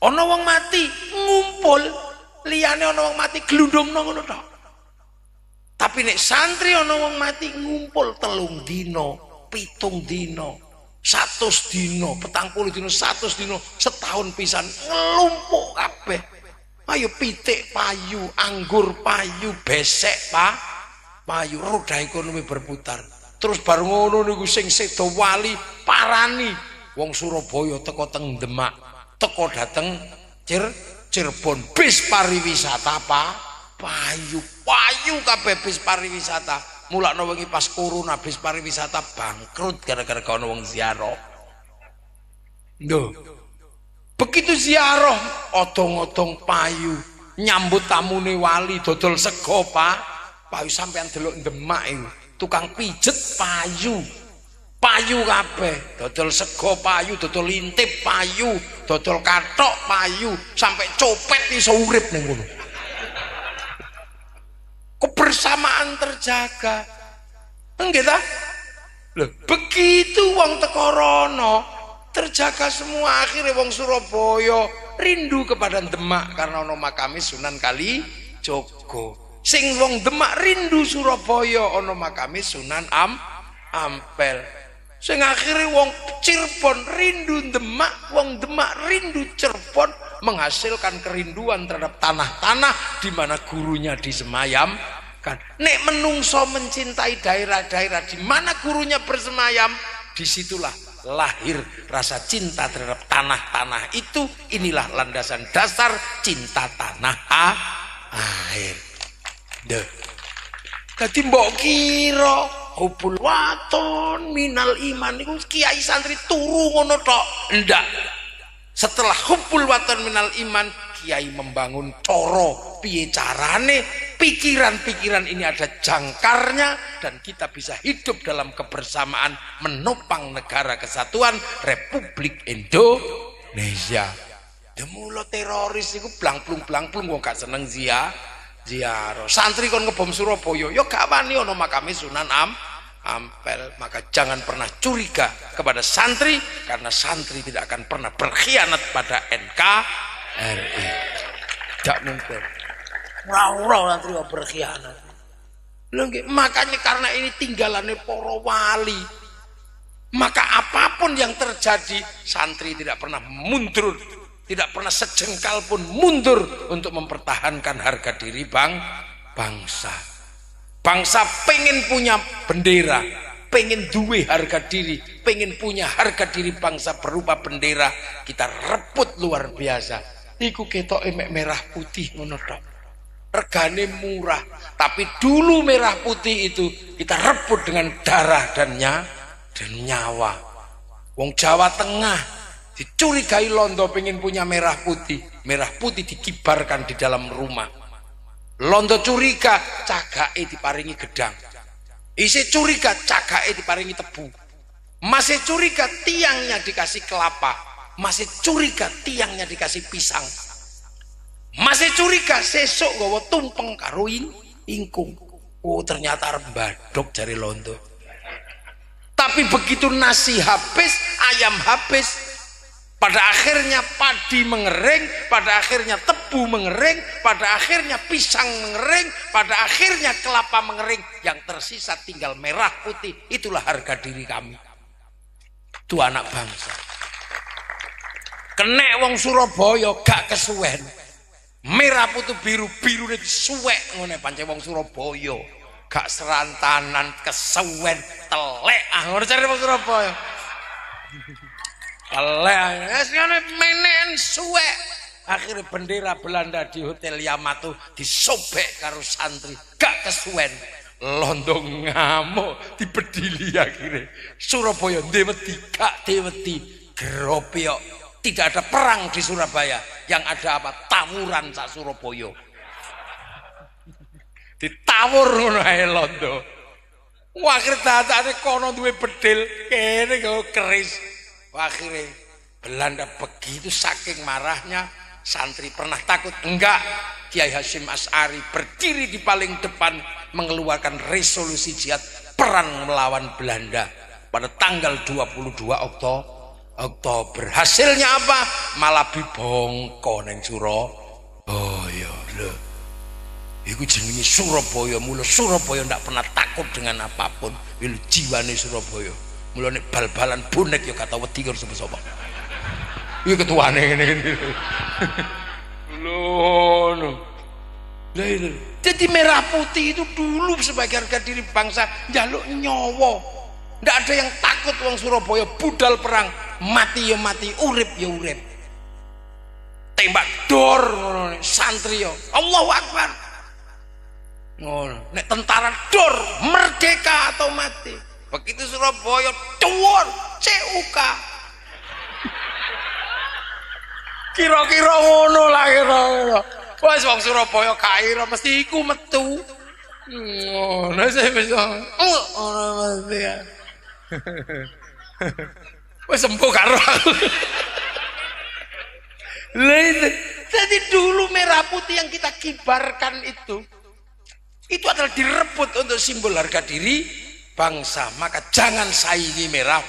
ono wong mati ngumpul, liyane ono wong mati glundungno ngono tok. Tapi nek santri ono wong mati ngumpul 3 dino, 7 dino, 100 dino, 40 dino, 100 dino, setahun pisan ngelumpuk kabeh. Ayo pitik payu, anggur payu, besek payu, roda ekonomi berputar. Terus baru ngono niku sing sedo wali parani wong Surabaya teko teng Demak, teko dateng Cirebon, bis pariwisata payu kabeh bis pariwisata. Mulakno wingi pas corona bis pariwisata bangkrut gara-gara ana wong ziarah. Lho. Begitu ziarah odong-odong payu, nyambut tamune wali dodol sego payu sampean delok Demak iku. Tukang pijet payu kabeh, dodol sego payu, dodol intip payu, dodol kathok payu, sampai copet iso urip ning ngono. Kebersamaan terjaga. Enggak ta? Loh, begitu wong teko rono terjaga semua. Akhirnya wong Surabaya rindu kepada Demak karena ono makame Sunan Kalijogo. Sing wong Demak rindu Surabaya ono makame Sunan Ampel. Sing akhirnya wong Cirebon rindu Demak, wong Demak rindu Cirebon, menghasilkan kerinduan terhadap tanah-tanah di mana gurunya disemayamkan. Nek menungso mencintai daerah-daerah di mana gurunya bersemayam, disitulah lahir rasa cinta terhadap tanah-tanah itu. Inilah landasan dasar cinta tanah air. Dadi mbok kira hubul waton minal iman iku kiai santri turu ngono tok. Ndak. Setelah hubul waton minal iman, kiai membangun coro piye carane pikiran-pikiran ini ada jangkarnya dan kita bisa hidup dalam kebersamaan menopang negara kesatuan Republik Indonesia. Demula teroris iku blang-plung wong gak seneng ziarah. Santri kon ngebom Surabaya ya gak wani ana makame Sunan Ampel. Maka jangan pernah curiga kepada santri, karena santri tidak akan pernah berkhianat pada NKRI. Tidak mungkin. Ora santri berkhianat. Makanya karena ini tinggalannya para wali, maka apapun yang terjadi santri tidak pernah mundur, tidak pernah sejengkal pun mundur untuk mempertahankan harga diri bangsa. Bangsa pengen punya bendera, pengen duwe harga diri, pengen punya harga diri bangsa berupa bendera, kita rebut luar biasa. Iku ketoke mek merah putih ngono tok. Regane murah, tapi dulu merah putih itu kita rebut dengan darah dan nyawa. Wong Jawa Tengah dicurigai londo pengen punya merah putih dikibarkan di dalam rumah. Londo curiga, cagake diparingi gedang. Isih curiga, cagake diparingi tebu. Masih curiga, tiangnya dikasih kelapa. Masih curiga, tiangnya dikasih pisang. Masih curiga, sesuk gawa tumpeng karo ingkung. Oh, ternyata arep badok jari londo. Tapi begitu nasi habis, ayam habis, pada akhirnya padi mengering, pada akhirnya tebu mengering, pada akhirnya pisang mengering, pada akhirnya kelapa mengering, yang tersisa tinggal merah putih. Itulah harga diri kami. Itu anak bangsa. Kenek wong Surabaya gak kesuwen. Merah putih biru nih disuwek ngene pancen wong Surabaya. Gak serantanan kesuwen telek ngono cari wong Surabaya. Telek menen suwek. Akhirnya bendera Belanda di Hotel Yamato disobek karo santri gak kesuwen. Londo ngamuk dibedili akhirnya. Surabaya deweti gak deweti gropyok. Tidak ada perang di Surabaya, yang ada apa? Tawuran sak Surabaya. Ditawur ngono ae londo. Akhire datane kono duwe bedil, kene kok keris. Akhirnya Belanda begitu saking marahnya, santri pernah takut? Enggak. Kiai Hasyim Asy'ari berdiri di paling depan mengeluarkan resolusi jihad perang melawan Belanda pada tanggal 22 Oktober. Hasilnya apa? Malabi bongko neng Surabaya. Lho. Iku jenenge Surabaya. Mula Surabaya ndak pernah takut dengan apapun. Iku jiwane Surabaya. Mula nek bal-balan bonek ya kata wedi karo sapa-sapa. Iki ketuane ngene. Lho. Jadi merah putih itu dulu sebagai harga diri bangsa, njaluk nyawa. Ndak ada yang takut wong Surabaya budal perang. Mati ya mati, urip ya urip. Tembak dor ngono santri ya. Allahu Akbar. Ngono. Nek tentara dor, merdeka atau mati. Begitu Surabaya dhuwur CUK. Kira-kira ngono lah kira-kira. Wes wong Surabaya kaira mesti iku metu. Ngono sih bisa. Ono mesti. Wes sembuh karo aku. Jadi dulu merah putih yang kita kibarkan itu adalah direbut untuk simbol harga diri bangsa. Maka jangan saingi merah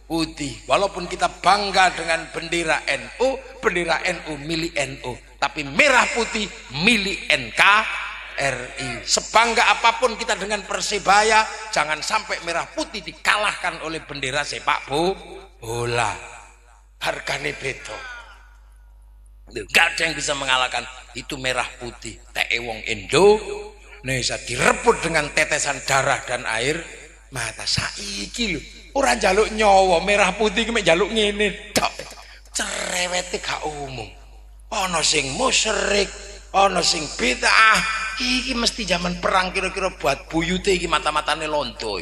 putih. Walaupun kita bangga dengan bendera NU, bendera NU milik NU, tapi merah putih milik NKRI. Sebangga apapun kita dengan Persebaya, jangan sampai merah putih dikalahkan oleh bendera sepak bola. Hargane beda. Gak ada yang bisa mengalahkan itu merah putih. Teke wong Indonesia direbut dengan tetesan darah dan air mata. Saiki lho, ora njaluk nyawa merah putih ki mek njaluk ngene tok. Cerewete gak umum. Ana sing musyrik, ana sing bid'ah. Iki mesti zaman perang kira-kira buat buyute iki mata-matane londo.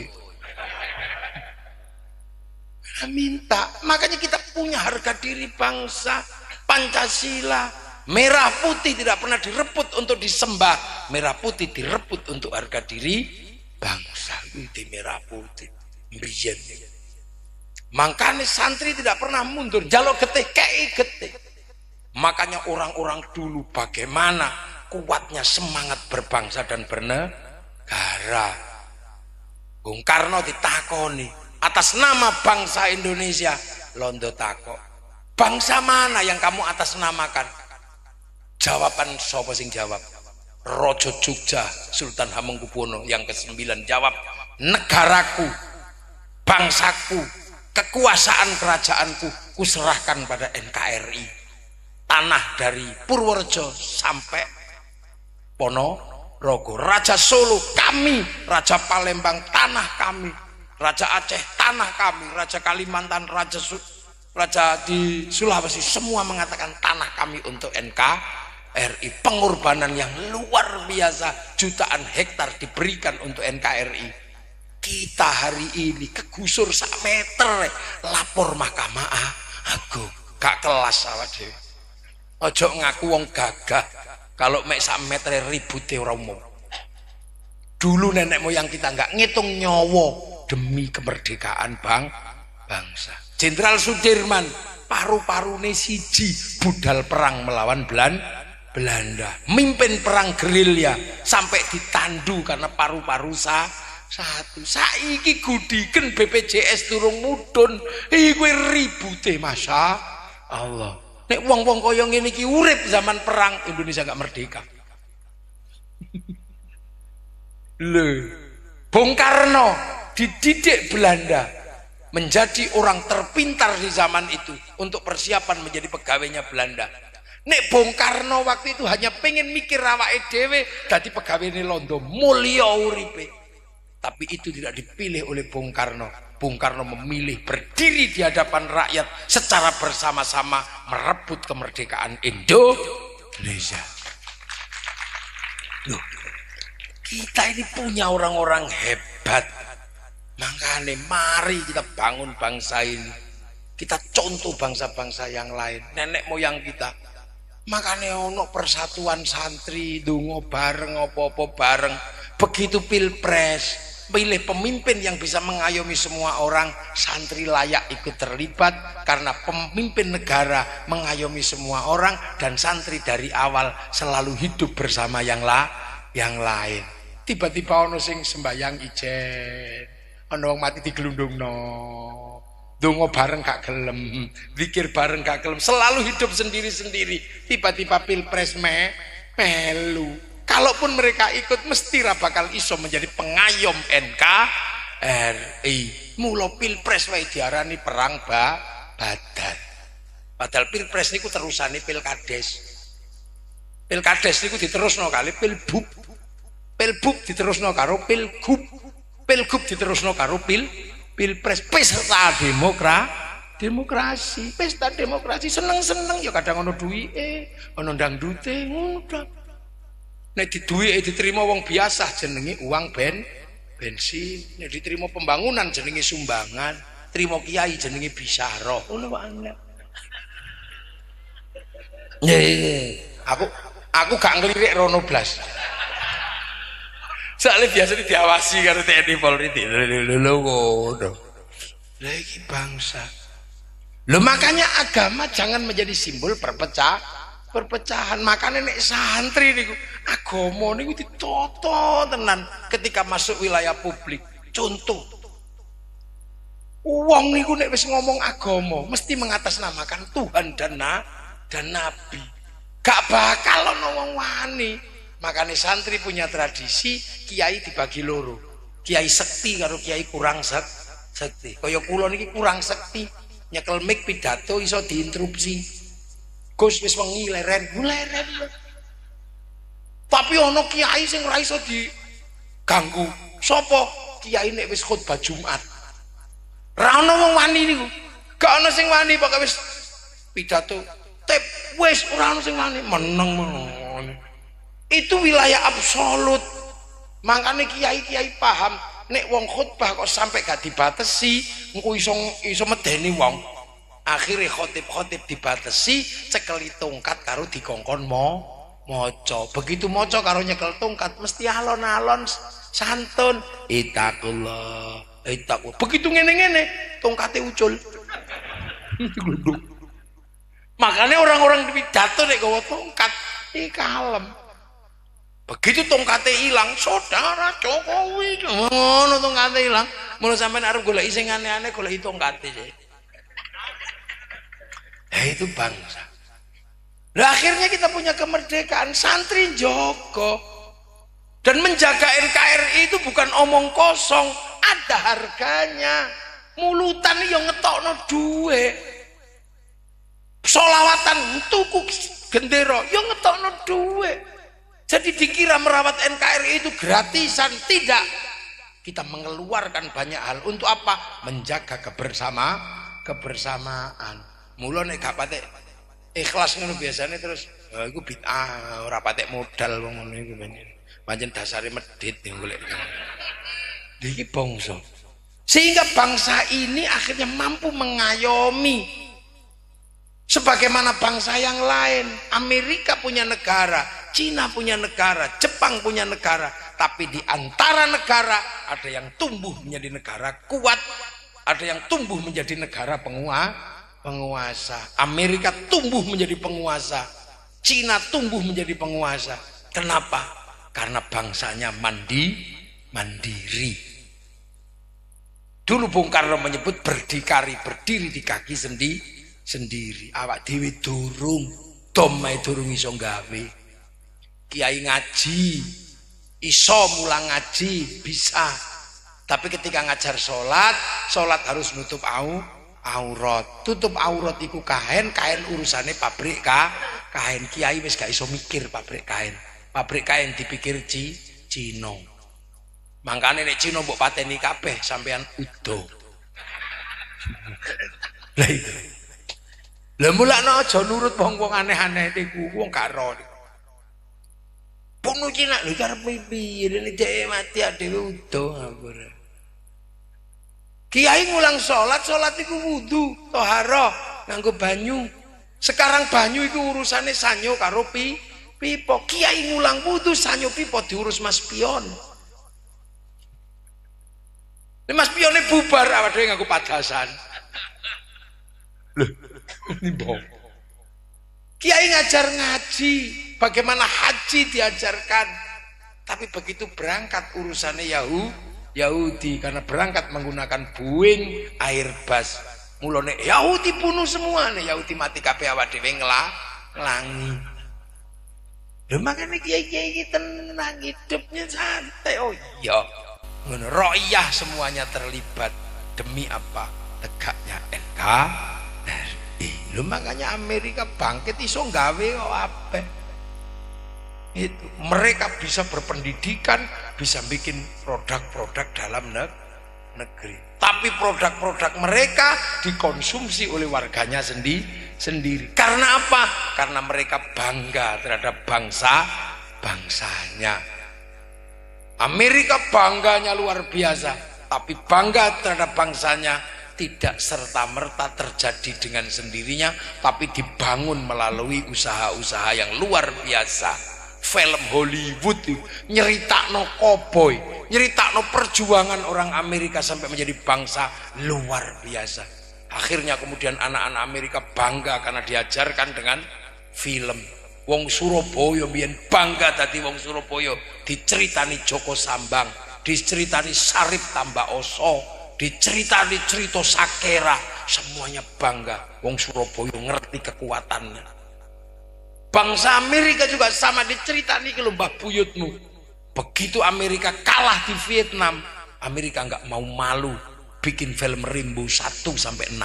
Minta, makanya kita punya harga diri bangsa. Pancasila, merah putih tidak pernah direbut untuk disembah, merah putih direbut untuk harga diri bangsa. Itu merah putih mbiyen. Makanya santri tidak pernah mundur, jaluk getih kei getih. Makanya orang-orang dulu bagaimana kuatnya semangat berbangsa dan bernegara. Bung Karno ditakoni atas nama bangsa Indonesia, londo takok, bangsa mana yang kamu atas namakan? Jawaban sapa sing jawab? Raja Jogja Sultan Hamengkubuwono yang ke-9 jawab, negaraku, bangsaku, kekuasaan kerajaanku kuserahkan pada NKRI. Tanah dari Purworejo sampai Ponorogo, Raja Solo kami, Raja Palembang tanah kami, Raja Aceh tanah kami, Raja Kalimantan, Raja di Sulawesi semua mengatakan tanah kami untuk NKRI. Pengorbanan yang luar biasa, jutaan hektar diberikan untuk NKRI. Kita hari ini kegusur sak meter, lapor Mahkamah Agung, gak kelas awak dhewe. Ojo ngaku wong gagah, kalau mek sak meter ribute ora umum. Dulu nenek moyang kita nggak ngitung nyawa demi kemerdekaan bangsa. Jenderal Sudirman paru-parune siji budal perang melawan Belanda, mimpin perang gerilya sampai ditandu karena paru-paru satu. Saiki gudiken BPJS turung mudhun, iku ribute Masya Allah. Nek wong-wong kaya ngene iki urip zaman perang, Indonesia gak merdeka. Lho, Bung Karno dididik Belanda menjadi orang terpintar di zaman itu untuk persiapan menjadi pegawainya Belanda. Nek Bung Karno waktu itu hanya pengen mikir awake dhewe dadi pegawene londo, mulya uripe. Tapi itu tidak dipilih oleh Bung Karno. Bung Karno memilih berdiri di hadapan rakyat secara bersama-sama merebut kemerdekaan Indonesia. Loh, kita ini punya orang-orang hebat. Makanya mari kita bangun bangsa ini. Kita contoh bangsa-bangsa yang lain, nenek moyang kita. Makanya ono persatuan santri, donga bareng, apa-apa bareng. Begitu pilpres, pilih pemimpin yang bisa mengayomi semua orang, santri layak ikut terlibat karena pemimpin negara mengayomi semua orang dan santri dari awal selalu hidup bersama yang lain. Tiba-tiba ono sing sembayang ijen, ono wong mati digelundungno, donga bareng gak gelem, zikir bareng gak gelem, selalu hidup sendiri-sendiri. Tiba-tiba pilpres melu. Kalaupun mereka ikut mesti ra bakal iso menjadi pengayom NKRI. Mula pilpres wae diarani perang badan. Padahal pilpres niku terusane pilkades. Pilkades niku diterusno kali pilbub. Pilbub diterusno karo pilgub. Pilgub diterusno karo pilpres. Pesta demokrasi. Pesta demokrasi seneng-seneng ya kadang ono duwike, ono dangdute, ngono. Nek diduwike diterima wong biasa jenenge uang bensin, nek diterima pembangunan jenenge sumbangan, terima kiai jenenge bisyarah. Ngono wae. Aku gak ngelirik rono blas. Soale biasa diawasi karo TNI Polri. Lho ngono. Lah iki bangsa. Lho makanya agama jangan menjadi simbol perpecahan. Makanya nek santri niku agama niku ditoto tenan ketika masuk wilayah publik. Contoh, wong niku nek wis ngomong agama mesti mengatasnamakan Tuhan dan Nabi. Gak bakal ono wong wani. Makanya santri punya tradisi kiai dibagi loro, kiai sekti karo kiai kurang sekti. Kaya kula niki kurang sekti, nyekel mic pidato iso diinterupsi. Gus wis wengi leren. Tapi ana kiai sing ora iso diganggu. Sapa? Kiai nek wis khutbah Jumat. Ra ono wong wani niku. Gak ono sing wani pokoke wis pidato. Tep wis ora ono sing wani meneng. Itu wilayah absolut. Makanya kiai-kiai paham nek wong khutbah kok sampai gak dibatasi, engko iso medeni wong. Akhirnya khotib dibatasi, cekeli tongkat karo dikongkon maca. Begitu maca karo nyekel tongkat mesti alon-alon santun. Itakullah. Begitu ngene-ngene tongkate ucul. Makanya orang-orang pidato nek gawa tongkat kalem. Begitu tongkate ilang, saudara Jokowi ngono tongkate ilang. Mun sampean arep golek sing aneh-aneh golek tongkate. Itu bangsa. Nah, akhirnya kita punya kemerdekaan, santri Joko. Dan menjaga NKRI itu bukan omong kosong, ada harganya. Mulutan yang ngetokno duwe. Solawatan tuku gendera yang ngetokno duwe. Jadi dikira merawat NKRI itu gratisan, tidak. Kita mengeluarkan banyak hal untuk apa? Menjaga kebersamaan. Mula nek gak patek ikhlas ngono biasane terus iku bid'ah, ora patek modal wong ngono iku pancen dasare medhit golek. Iki bangsa. Sehingga bangsa ini akhirnya mampu mengayomi sebagaimana bangsa yang lain. Amerika punya negara, Cina punya negara, Jepang punya negara, tapi di antara negara ada yang tumbuh menjadi negara kuat, ada yang tumbuh menjadi negara penguasa. Amerika tumbuh menjadi penguasa, Cina tumbuh menjadi penguasa. Kenapa? Karena bangsanya mandiri. Dulu Bung Karno menyebut berdiri di kaki sendiri. Awak dhewe durung, domae durung iso gawe. Kiai ngaji, iso mulang ngaji bisa. Tapi ketika ngajar sholat harus nutup aurat. Tutup aurat iku kain urusane pabrik kain. Kiai wis gak iso mikir pabrik kain dipikir Cina. Mangkane nek Cina mbok pateni kabeh sampean udo. Lah itu. Lah mulakno aja nurut wong-wong aneh-aneh niku, wong gak ro. Puno Cina lho karep piye nek dhewe mati dhewe udo ngapura. Kiai ngulang sholat iku wudu, toharoh, nganggo banyu. Sekarang banyu iku urusane sanyo karo pipo. Kiai ngulang wudu, sanyo pipo diurus Mas Pion. Mas Pione bubar awake dhewe nganggo padasan. Loh, ini bohong. Kiai ngajar ngaji, bagaimana haji diajarkan. Tapi begitu berangkat urusannya Yahudi, karena berangkat menggunakan Boeing Airbus. Mulane Yahudi bunuh semua nih, Yahudi mati kabeh awake dhewe ngelangi. Lho makane kiai-kiai iki tenang, hidupnya santai. Oh iya. Ngono royah semuanya terlibat demi apa? Tegaknya NKRI. Lho makanya Amerika bangkit iso gawe kok apik. Itu mereka bisa berpendidikan, bisa bikin produk-produk dalam negeri. Tapi produk-produk mereka dikonsumsi oleh warganya sendiri. Karena apa? Karena mereka bangga terhadap bangsanya. Amerika bangganya luar biasa, tapi bangga terhadap bangsanya tidak serta-merta terjadi dengan sendirinya, tapi dibangun melalui usaha-usaha yang luar biasa. Film Hollywood nyeritakno koboi, nyeritakno perjuangan orang Amerika sampai menjadi bangsa luar biasa. Akhirnya kemudian anak-anak Amerika bangga karena diajarkan dengan film. Wong Surabaya biyen bangga dadi wong Surabaya, diceritani Joko Sambang, diceritani Sarip Tambah Oso, diceritani cerita Sakera, semuanya bangga. Wong Surabaya ngerti kekuatannya. Bangsa Amerika juga sama, diceritani ke Mbah Buyutmu. Begitu Amerika kalah di Vietnam, Amerika nggak mau malu bikin film Rimbo 1 sampai 6.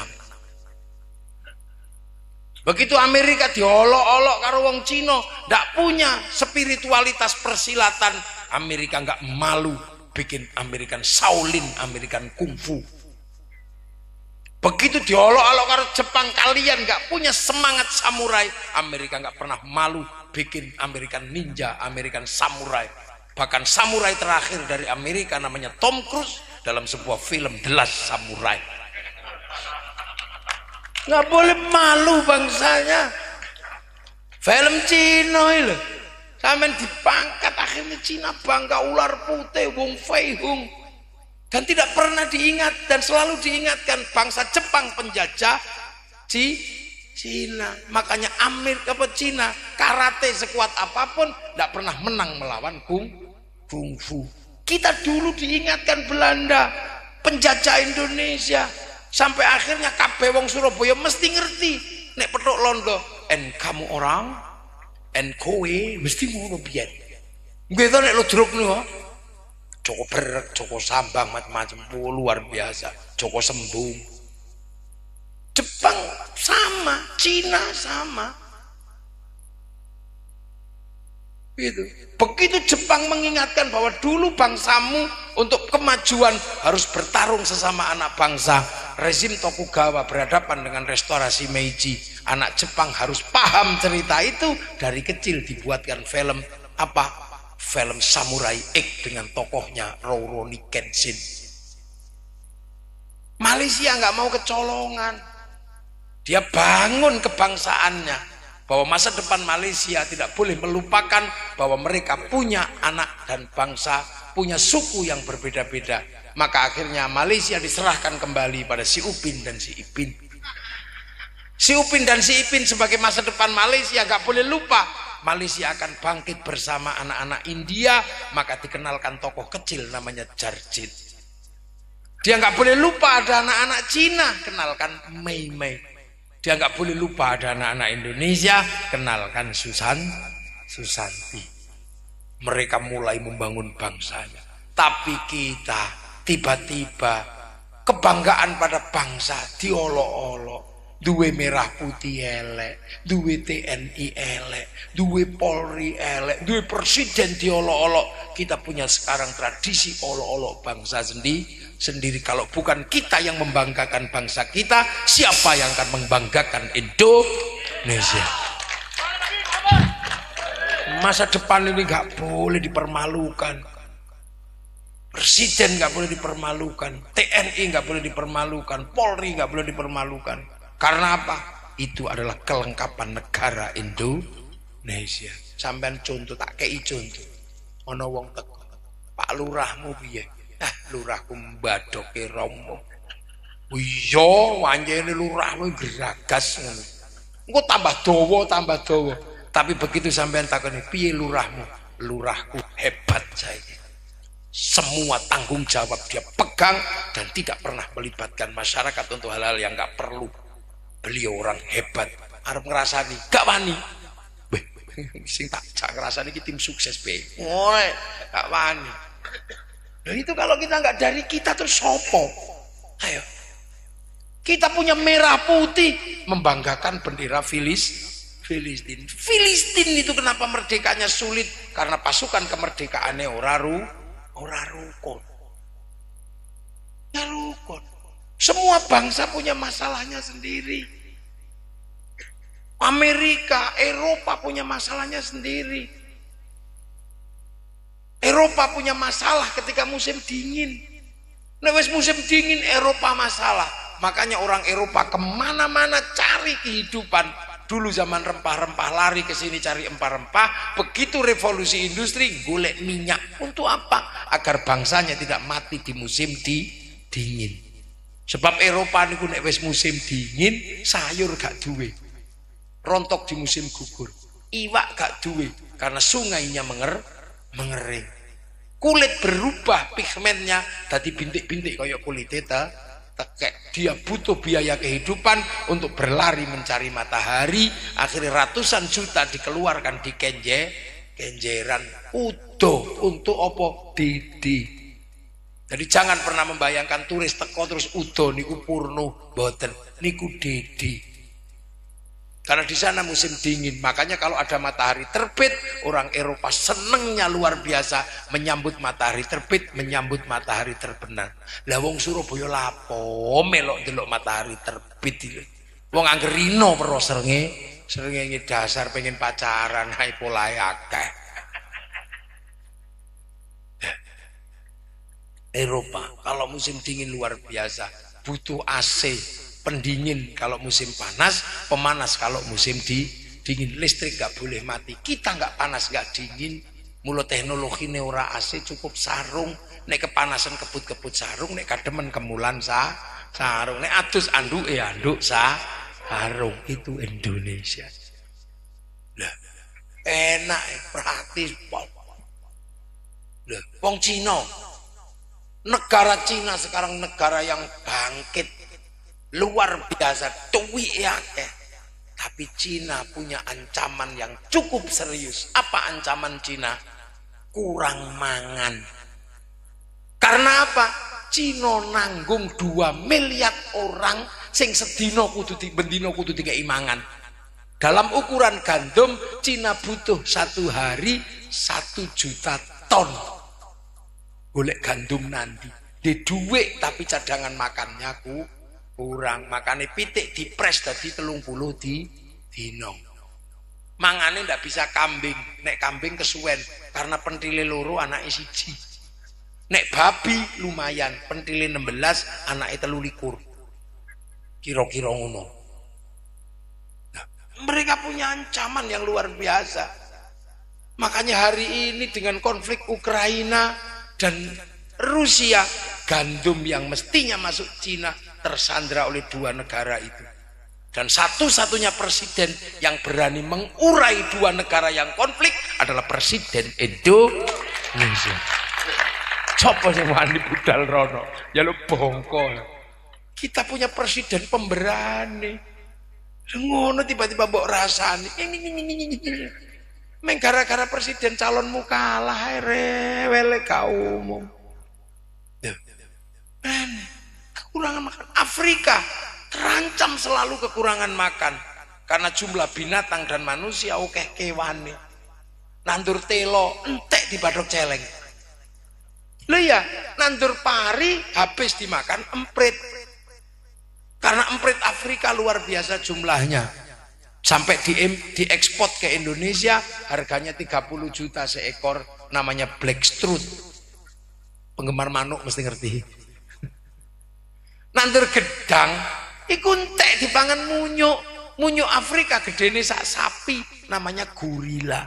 Begitu Amerika diolok-olok karo wong Cina, ndak punya spiritualitas persilatan, Amerika nggak malu bikin American Shaolin, American Kungfu. Begitu diolok-olok karo Jepang, kalian nggak punya semangat samurai, Amerika nggak pernah malu bikin American Ninja, American Samurai. Bahkan samurai terakhir dari Amerika namanya Tom Cruise dalam sebuah film The Last Samurai. Nggak boleh malu bangsanya. Film Cina itu sampean dipangkat, akhirnya Cina bangga ular putih Wong Fei Hung, dan tidak pernah diingat dan selalu diingatkan bangsa Jepang penjajah Cina. Makanya Amerika apa Cina karate sekuat apapun tidak pernah menang melawan kungfu. Kita dulu diingatkan Belanda penjajah Indonesia, sampai akhirnya kabeh wong Surabaya mesti ngerti nek petuk londo en kamu orang en kowe mesti ngono biyen. Nggih to nek ludruk niku Joko Berek, Joko Sambang, macam-macam luar biasa, Joko Sembung. Jepang sama, Cina sama. Gitu. Begitu Jepang mengingatkan bahwa dulu bangsamu untuk kemajuan harus bertarung sesama anak bangsa, rezim Tokugawa berhadapan dengan restorasi Meiji, anak Jepang harus paham cerita itu. Dari kecil dibuatkan film apa? Film Samurai X dengan tokohnya Rurouni Kenshin. Malaysia nggak mau kecolongan, dia bangun kebangsaannya, bahwa masa depan Malaysia tidak boleh melupakan bahwa mereka punya anak dan bangsa, punya suku yang berbeda-beda. Maka akhirnya Malaysia diserahkan kembali pada si Upin dan si Ipin. Si Upin dan si Ipin sebagai masa depan Malaysia nggak boleh lupa. Malaysia akan bangkit bersama anak-anak India, maka dikenalkan tokoh kecil namanya Jarjit. Dia nggak boleh lupa ada anak-anak Cina, kenalkan Mei Mei. Dia nggak boleh lupa ada anak-anak Indonesia, kenalkan Susanti. Mereka mulai membangun bangsanya. Tapi kita tiba-tiba kebanggaan pada bangsa diolok-olok. Duwe merah putih elek, duwe TNI elek, duwe Polri elek, duwe presiden diolok-olok. Kita punya sekarang tradisi olok-olok bangsa sendiri. Kalau bukan kita yang membanggakan bangsa kita, siapa yang akan membanggakan Indonesia? Masa depan ini nggak boleh dipermalukan. Presiden nggak boleh dipermalukan, TNI nggak boleh dipermalukan, Polri nggak boleh dipermalukan. Karena apa? Itu adalah kelengkapan negara Indonesia. Sampean contoh, tak kei contoh. Ana wong teko, Pak Lurahmu piye? Lurahku mbadoke romo. Iya, wanjene lurahmu geragas ngono. Engko tambah dawa. Tapi begitu sampean takoni, piye lurahmu? Lurahku hebat saiki. Semua tanggung jawab dia pegang dan tidak pernah melibatkan masyarakat untuk hal-hal yang nggak perlu. Beliau orang hebat, arep ngrasani gak wani. Sing tak ngrasani iki tim sukses be. Oi, gak wani. Nah itu kalau kita nggak dari kita terus sopo? Ayo. Kita punya merah putih membanggakan bendera Filistin. Filistin itu kenapa merdekanya sulit? Karena pasukan kemerdekaannya ora rukun. Ya rukun. Semua bangsa punya masalahnya sendiri. Amerika, Eropa punya masalahnya sendiri. Eropa punya masalah ketika musim dingin. Nek wis musim dingin Eropa masalah. Makanya orang Eropa kemana-mana cari kehidupan. Dulu zaman rempah-rempah lari ke sini cari rempah-rempah. Begitu revolusi industri golek minyak. Untuk apa? Agar bangsanya tidak mati di musim dingin. Sebab Eropa niku nek wis musim dingin sayur gak duwe. Rontok di musim gugur, iwak gak duwe karena sungainya mengering. Kulit berubah pigmennya tadi bintik-bintik kayak kulit tekek. Dia butuh biaya kehidupan untuk berlari mencari matahari. Akhirnya ratusan juta dikeluarkan di kenjeran udo untuk opo didi. Jadi jangan pernah membayangkan turis teko terus udo niku purno, boten niku didi. Karena di sana musim dingin, makanya kalau ada matahari terbit, orang Eropa senengnya luar biasa menyambut matahari terbit, menyambut matahari terbenam. Lah wong Surabaya lapo melok delok matahari terbit iki. Wong angger rino pero srenge dasar pengen pacaran, hai polahe akeh. Eropa kalau musim dingin luar biasa, butuh AC. Pendingin kalau musim panas, pemanas kalau musim dingin. Listrik gak boleh mati. Kita gak panas gak dingin. Mula teknologi ora AC cukup sarung. Nek kepanasan kebut-kebut sarung, nek kademen kemulan sarung. Nek adus anduk sarung. Itu Indonesia. Lah, enak praktis. Lah, wong Cina. Negara Cina sekarang negara yang bangkit. Luar biasa, tuwi akeh. Tapi Cina punya ancaman yang cukup serius. Apa ancaman Cina? Kurang mangan. Karena apa? Cina nanggung 2 miliar orang sing sedina bendina kudu dikai mangan. Dalam ukuran gandum, Cina butuh 1 hari 1 juta ton. Golek gandum nanti. Di duit tapi cadangan makannya kurang, makane pitik dipres dadi 30 dino. Mangane ndak bisa kambing, nek kambing kesuwen karena pentile loro anake siji. Nek babi lumayan, pentile 16 anake 23. Kira-kira ngono. Nah, mereka punya ancaman yang luar biasa. Makanya hari ini dengan konflik Ukraina dan Rusia, gandum yang mestinya masuk Cina tersandra oleh 2 negara itu. Dan satu-satunya presiden yang berani mengurai 2 negara yang konflik adalah Presiden Indonesia. Coba sing wani budal rono, ya lu bongko. Kita punya presiden pemberani. Ngono tiba-tiba mbok rasani. Meng gara-gara presiden calonmu kalah rewel kaum. Kekurangan makan. Afrika terancam selalu kekurangan makan karena jumlah binatang dan manusia akeh kewane. Nandur telo entek di badok celeng. Lho ya, nandur pari habis dimakan emprit. Karena emprit Afrika luar biasa jumlahnya. Sampai diekspor ke Indonesia harganya 30 juta seekor, namanya black strut. Penggemar manuk mesti ngerti. Nandur gedang iku entek dipangan munyuk Afrika gedene sak sapi, namanya gurila.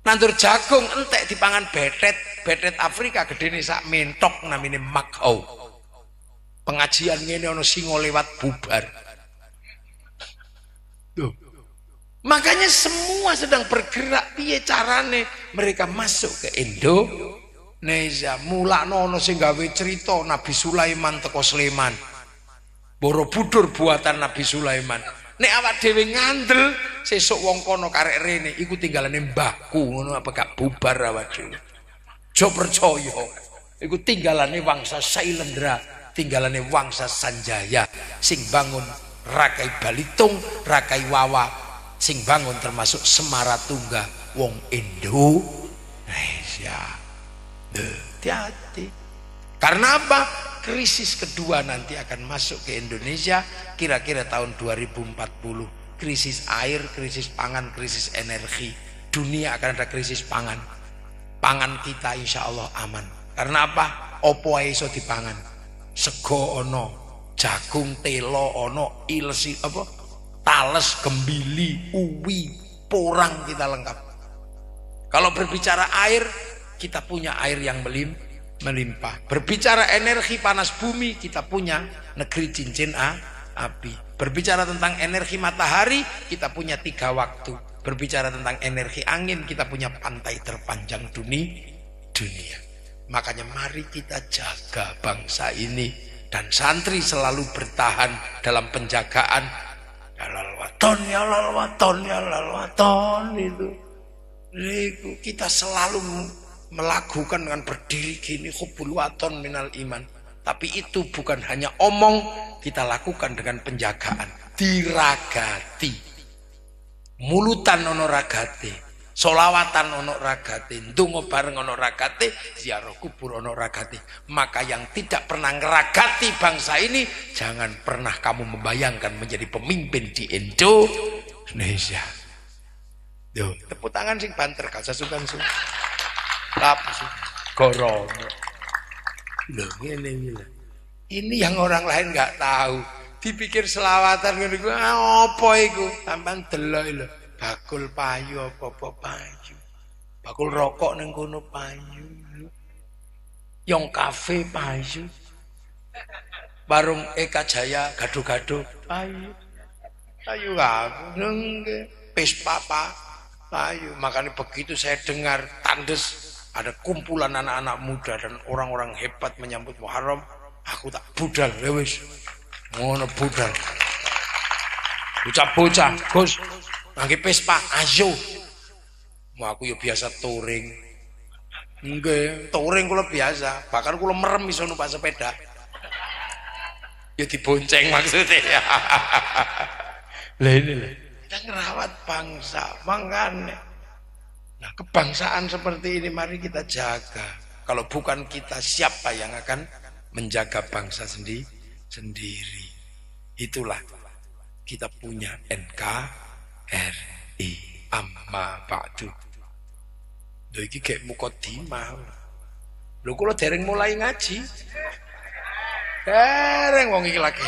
Nandur jagung entek dipangan betet Afrika gedene sak mentok, namanya makau. Pengajian ngene ana singa lewat bubar. Tuh. Makanya semua sedang bergerak piye carane mereka masuk ke Indonesia. Mulakno ana sing gawe cerita Nabi Sulaiman teko Sleman. Borobudur buatan Nabi Sulaiman. Nek awak dhewe ngandel sesuk wong kono karek rene iku tinggalane mbahku, ngono apa gak bubar awak dhewe. Jo percaya. Iku tinggalane wangsa Sailendra, tinggalane wangsa Sanjaya sing bangun Rakai Balitung, Rakai Wawa sing bangun termasuk Semaratungga wong Indonesia. Hati-hati. Karena apa? Krisis kedua nanti akan masuk ke Indonesia kira-kira tahun 2040. Krisis air, krisis pangan, krisis energi. Dunia akan ada krisis pangan. Pangan kita insya Allah aman. Karena apa? Opo ae iso dipangan. Sego ono, jagung, telo ono, ilsi apa? Tales, gembili, uwi, porang kita lengkap. Kalau berbicara air, kita punya air yang melimpah. Berbicara energi panas bumi, kita punya negeri cincin api. Berbicara tentang energi matahari, kita punya 3 waktu. Berbicara tentang energi angin, kita punya pantai terpanjang dunia. Makanya mari kita jaga bangsa ini, dan santri selalu bertahan dalam penjagaan. Ya lalwaton, ya lalwaton, ya lalwaton itu. Kita selalu melakukan dengan berdiri gini, hubbul waton minal iman. Tapi itu bukan hanya omong, kita lakukan dengan penjagaan. diragati. Mulutan ono ragate, solawatan ono ragate, ndonga bareng ono ragate, ziarah kubur ono ragate. Maka yang tidak pernah ngeragati bangsa ini, jangan pernah kamu membayangkan menjadi pemimpin di Indonesia. Yo, tepuk tangan sing banter kaca sukan su. Lapus gorong. Loh, ini yang orang lain nggak tahu. Dipikir selawatan ngono iku apa iku? Sampeyan delok lho, bakul payu apa payu. Bakul rokok ning kono payu. Yong kafe payu. Warung Eka Jaya gado-gado payu. Payu aku nggih, Pespa payu. Makanya begitu saya dengar tandes ada kumpulan anak-anak muda dan orang-orang hebat menyambut Muharram, aku tak budal ya wis. Ngono budal. Bocah-bocah, Gus, ngangge Vespa, ayo. Mau aku ya biasa touring. Nggih, touring kula biasa, bahkan kula merem iso numpak sepeda. Ya dibonceng maksudnya. Lah ini lho, kita ngerawat bangsa, mangane. Nah, kebangsaan seperti ini mari kita jaga. Kalau bukan kita, siapa yang akan menjaga bangsa sendiri? Itulah kita punya NKRI. Amma ba'du. Lho iki kayak mukadimah. Lho kula dereng mulai ngaji. Dereng wong iki lagi.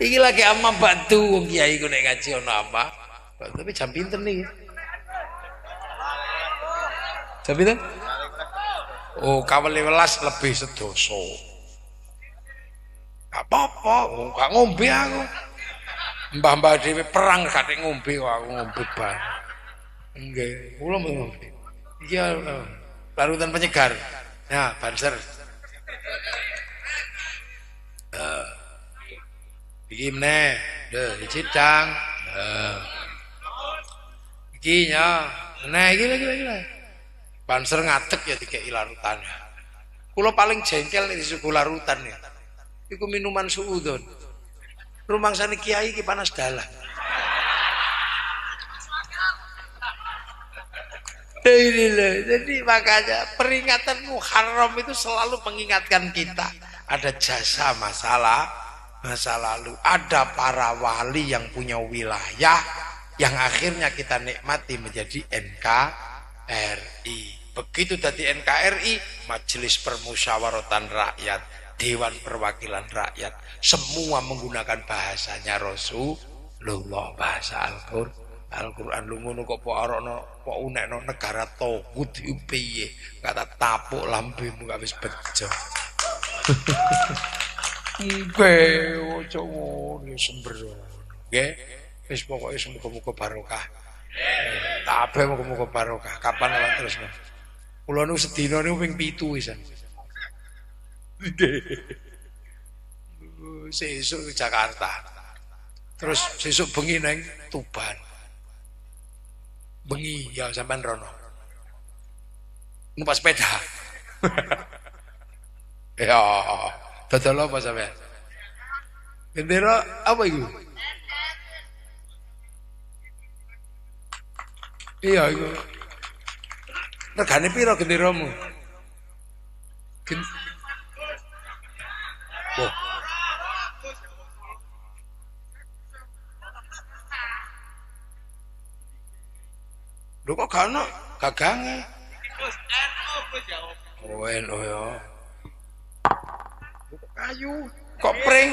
Iki lagi amma ba'du wong kiai ku nek ngaji ono amma. Tapi jam pinten nih? Jam pinten? Oh, kawal 11 lebih sedoso. Gak apa-apa, gak ngombe aku. Mbah-mbah dhewe perang gak ngombe kok aku ngombe bar. Nggih, kula ngombe. Iki larutan penyegar. Nah, banser. Iki meneh, lho dicidang. Iki nya, meneh iki lagi. Banser ngadeg ya dikei larutan. Kula paling jengkel nek disuguh larutan ya. Iku minuman suudon. Rumangsane kiai iki panas dalan. Jadi makanya peringatan Muharram itu selalu mengingatkan kita ada jasa masa lalu, ada para wali yang punya wilayah yang akhirnya kita nikmati menjadi NKRI. Begitu tadi NKRI, Majelis Permusyawaratan Rakyat, Dewan Perwakilan Rakyat, semua menggunakan bahasanya Rasulullah, bahasa Al-Quran. Lu ngono kok kok unekno negara togut piye, kata tapuk lambemu gak wis bejo. Nggih, ojo ngono sembrono. Nggih, wis pokoke muga-muga barokah. Kabeh muga-muga barokah. Kapan lan terus. Kula nu sedina niku ping 7 wisan. Sesuk Jakarta. Terus sesuk bengi nang Tuban. Bengi ya sampean rono. Numpak sepeda. Ya, dodol apa sampean? Gendera apa iku? Iya iku. Regane piro genderamu? Oh. Lho kok gak ono gagange? Oh, NU ya. Kayu kok pring?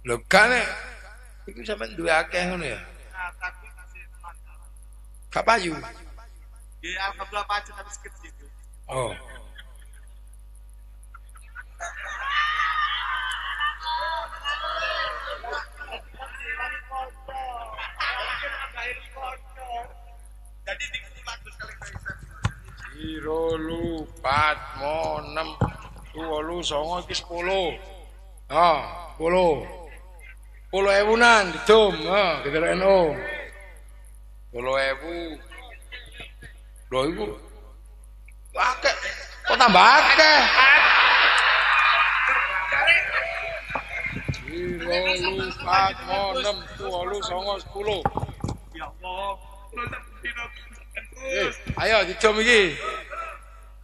Lho kan iku sampean duwe akeh ngono ya. Gak payu. Nggih, alhamdulillah payu tapi sedikit gitu. Oh. Jadi 300 kali bisa. 2, 4, 6, 2, 9, 10. Ah, 10. 10.000-an didom, Gendera NU. 10.000. Lho iku akeh. Kok tambah akeh? Piro lu 4 6 7 8 9 10. Ya Allah. Ayo didom iki.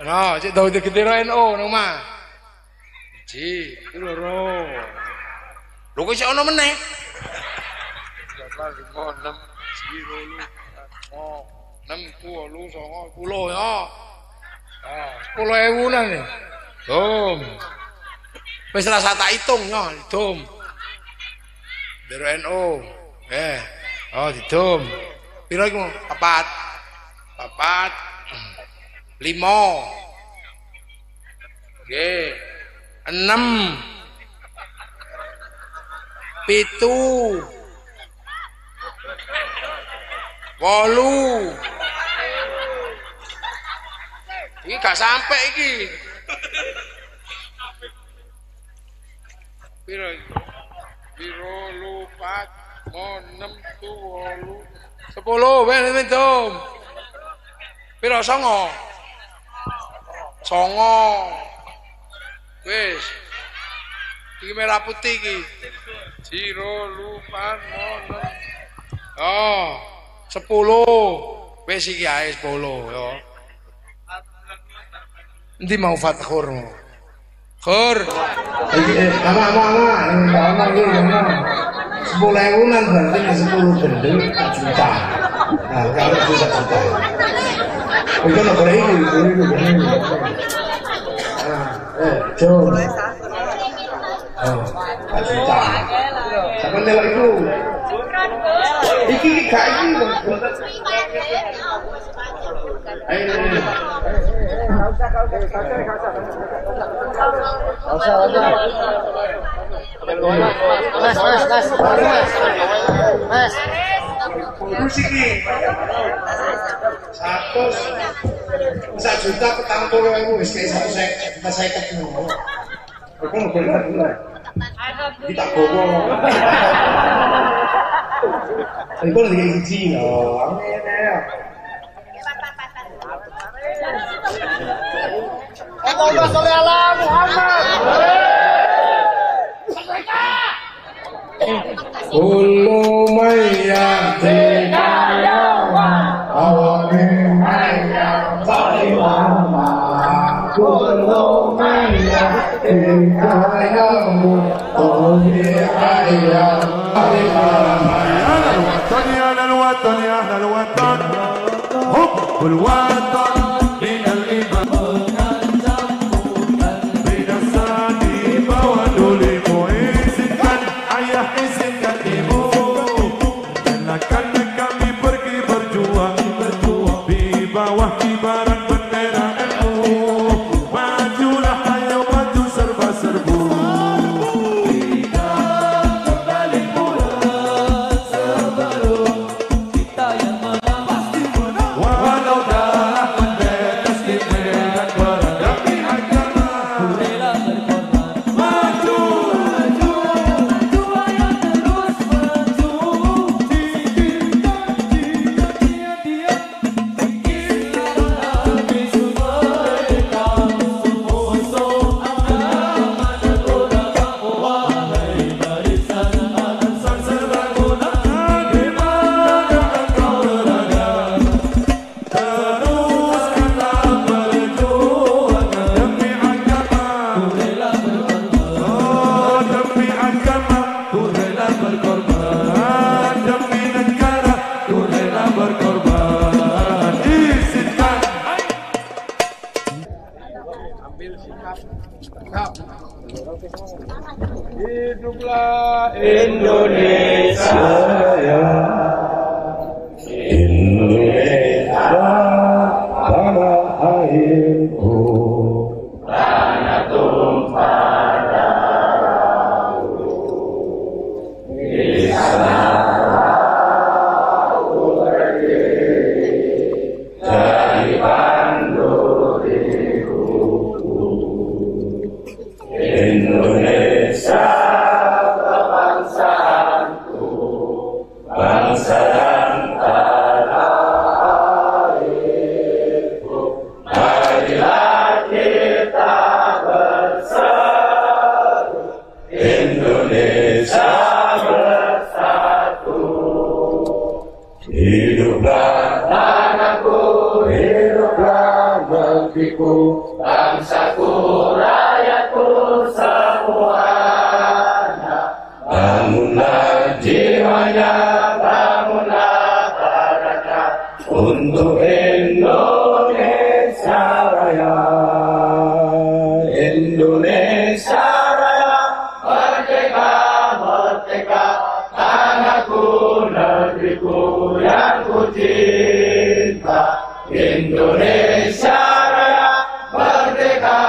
Nah, cek tau Gendera NU nang omah. Ji, loro. Lho kok isih ana meneh? 8 5 6 0 6 7 8 9 10 ya. 10.000-an nih. Dom. Wis lah tak hitung ya, dom. Gendera NU. Didom. Piro iku? 4. 5. Nggih. 6. 7. 8. Iki gak sampai iki. Piro iki? Piro lu 4 6 7 10 ben dom. Piro 9? 9. Wis. Iki merah putih iki. 0 lu 4 6. 10. Wis iki ae 10 ya. Endi mau Fathur? Khur. Ama iki 10.000-an berarti 10 gendeng 1 juta. Nah, kalau 1 juta. Itu nek boleh iki. Jom. 1 juta. Sampeyan delok iku. Iki gak iki. Ayo. Mas. Musik iki. 1 juta 40.000 wis kaya 150 ngono. Kok bener. Kita gowo. Iku lagi siji lho. Allahumma sholli ala Muhammad. Kullu mayyatina yawa awamin mayyatina kullu mayyatina yawa awamin mayyatina الوطن يا أهل الوطن حب الوطن من الإيمان من الصليب ودول muizinkan ayah izinkan ibu karena kami pergi berjuang di bawah kibaran bendera NU. Majulah ayo maju serba-serbu. Hiduplah Indonesia ya. Indonesia tanah airku, tanah tumpah darahku, di sana aku berdiri jadi pandu hidupku. Indonesia kebangsaan cinta. Indonesia Raya, merdeka,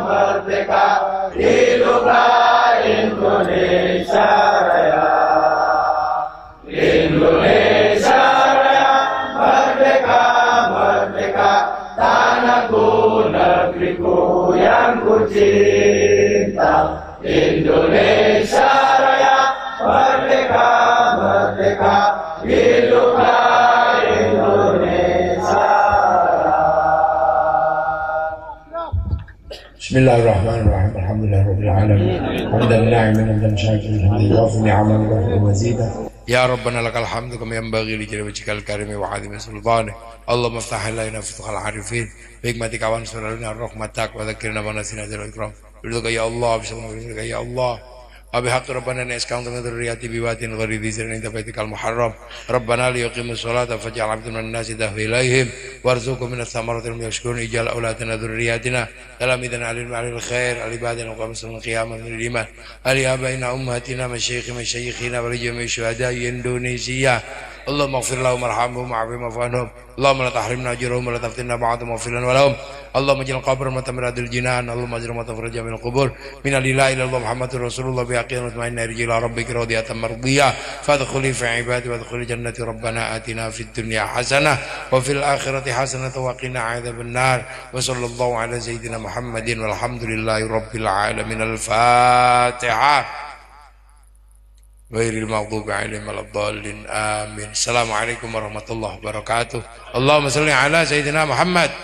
merdeka, hiduplah Indonesia Raya. Indonesia Raya, merdeka, merdeka, tanahku, negeriku yang ku cinta. Indonesia Raya, merdeka, merdeka, hiduplah Indonesia. Bismillahirrahmanirrahim. Alhamdulillahirabbil alamin. Hamdan na'iman hamdan syakiran hamdan yuwafi ni'amahu wa yaghfiru mazida. Ya Rabbana lakal hamdu kama yanbaghi li jalali wajhikal karim wa 'azimi sultanik. Allahumma iftah lana futuhal arifin bi hikmatika wa ansur lana rahmatak wa dhakkirna ma nasina dzal ikram. Ridhoka ya Allah, bismillahirrahmanirrahim ya Allah. Abi haqqi rabbana nas'aluka min dzurriyyati biwatin ghairi dzin inda baitikal muharram. Rabbana liyaqimus sholata faj'al 'abdan minan nasi tahwi ilaihim warzuqhum minas thamarati min yashkurun ijal auladana dzurriyyatina talamidan alil ma'al khair alibadina wa qamsul qiyamah min iman ali abaina ummatina masyayikhina wa rijami syuhada Indonesia. Allahumma ighfir lahum warhamhum wa'afihim wa'fu anhum. Allahumma la tahrimna ajrahum wa la taftinna ba'dahum waghfir lana wa lahum. Allahumma ij'al qabrahum matamirradil jinan. Allahumma aj'al matafarraja minal qubur. Minal ilahi ilallah Muhammadur Rasulullah bihaqqin mutmainna irji ila rabbika radiyatan mardiyah. Fadkhuli fi ibadi wa adkhuli jannati rabbana atina fid dunya hasanah wa fil akhirati hasanah wa qina adzabannar. Wa sallallahu ala sayyidina Muhammadin walhamdulillahi rabbil alamin. Al-Fatihah. Ghairil maghdubi 'alaihim waladdallin. Amin. Assalamualaikum warahmatullahi wabarakatuh. Allahumma shalli ala sayyidina Muhammad.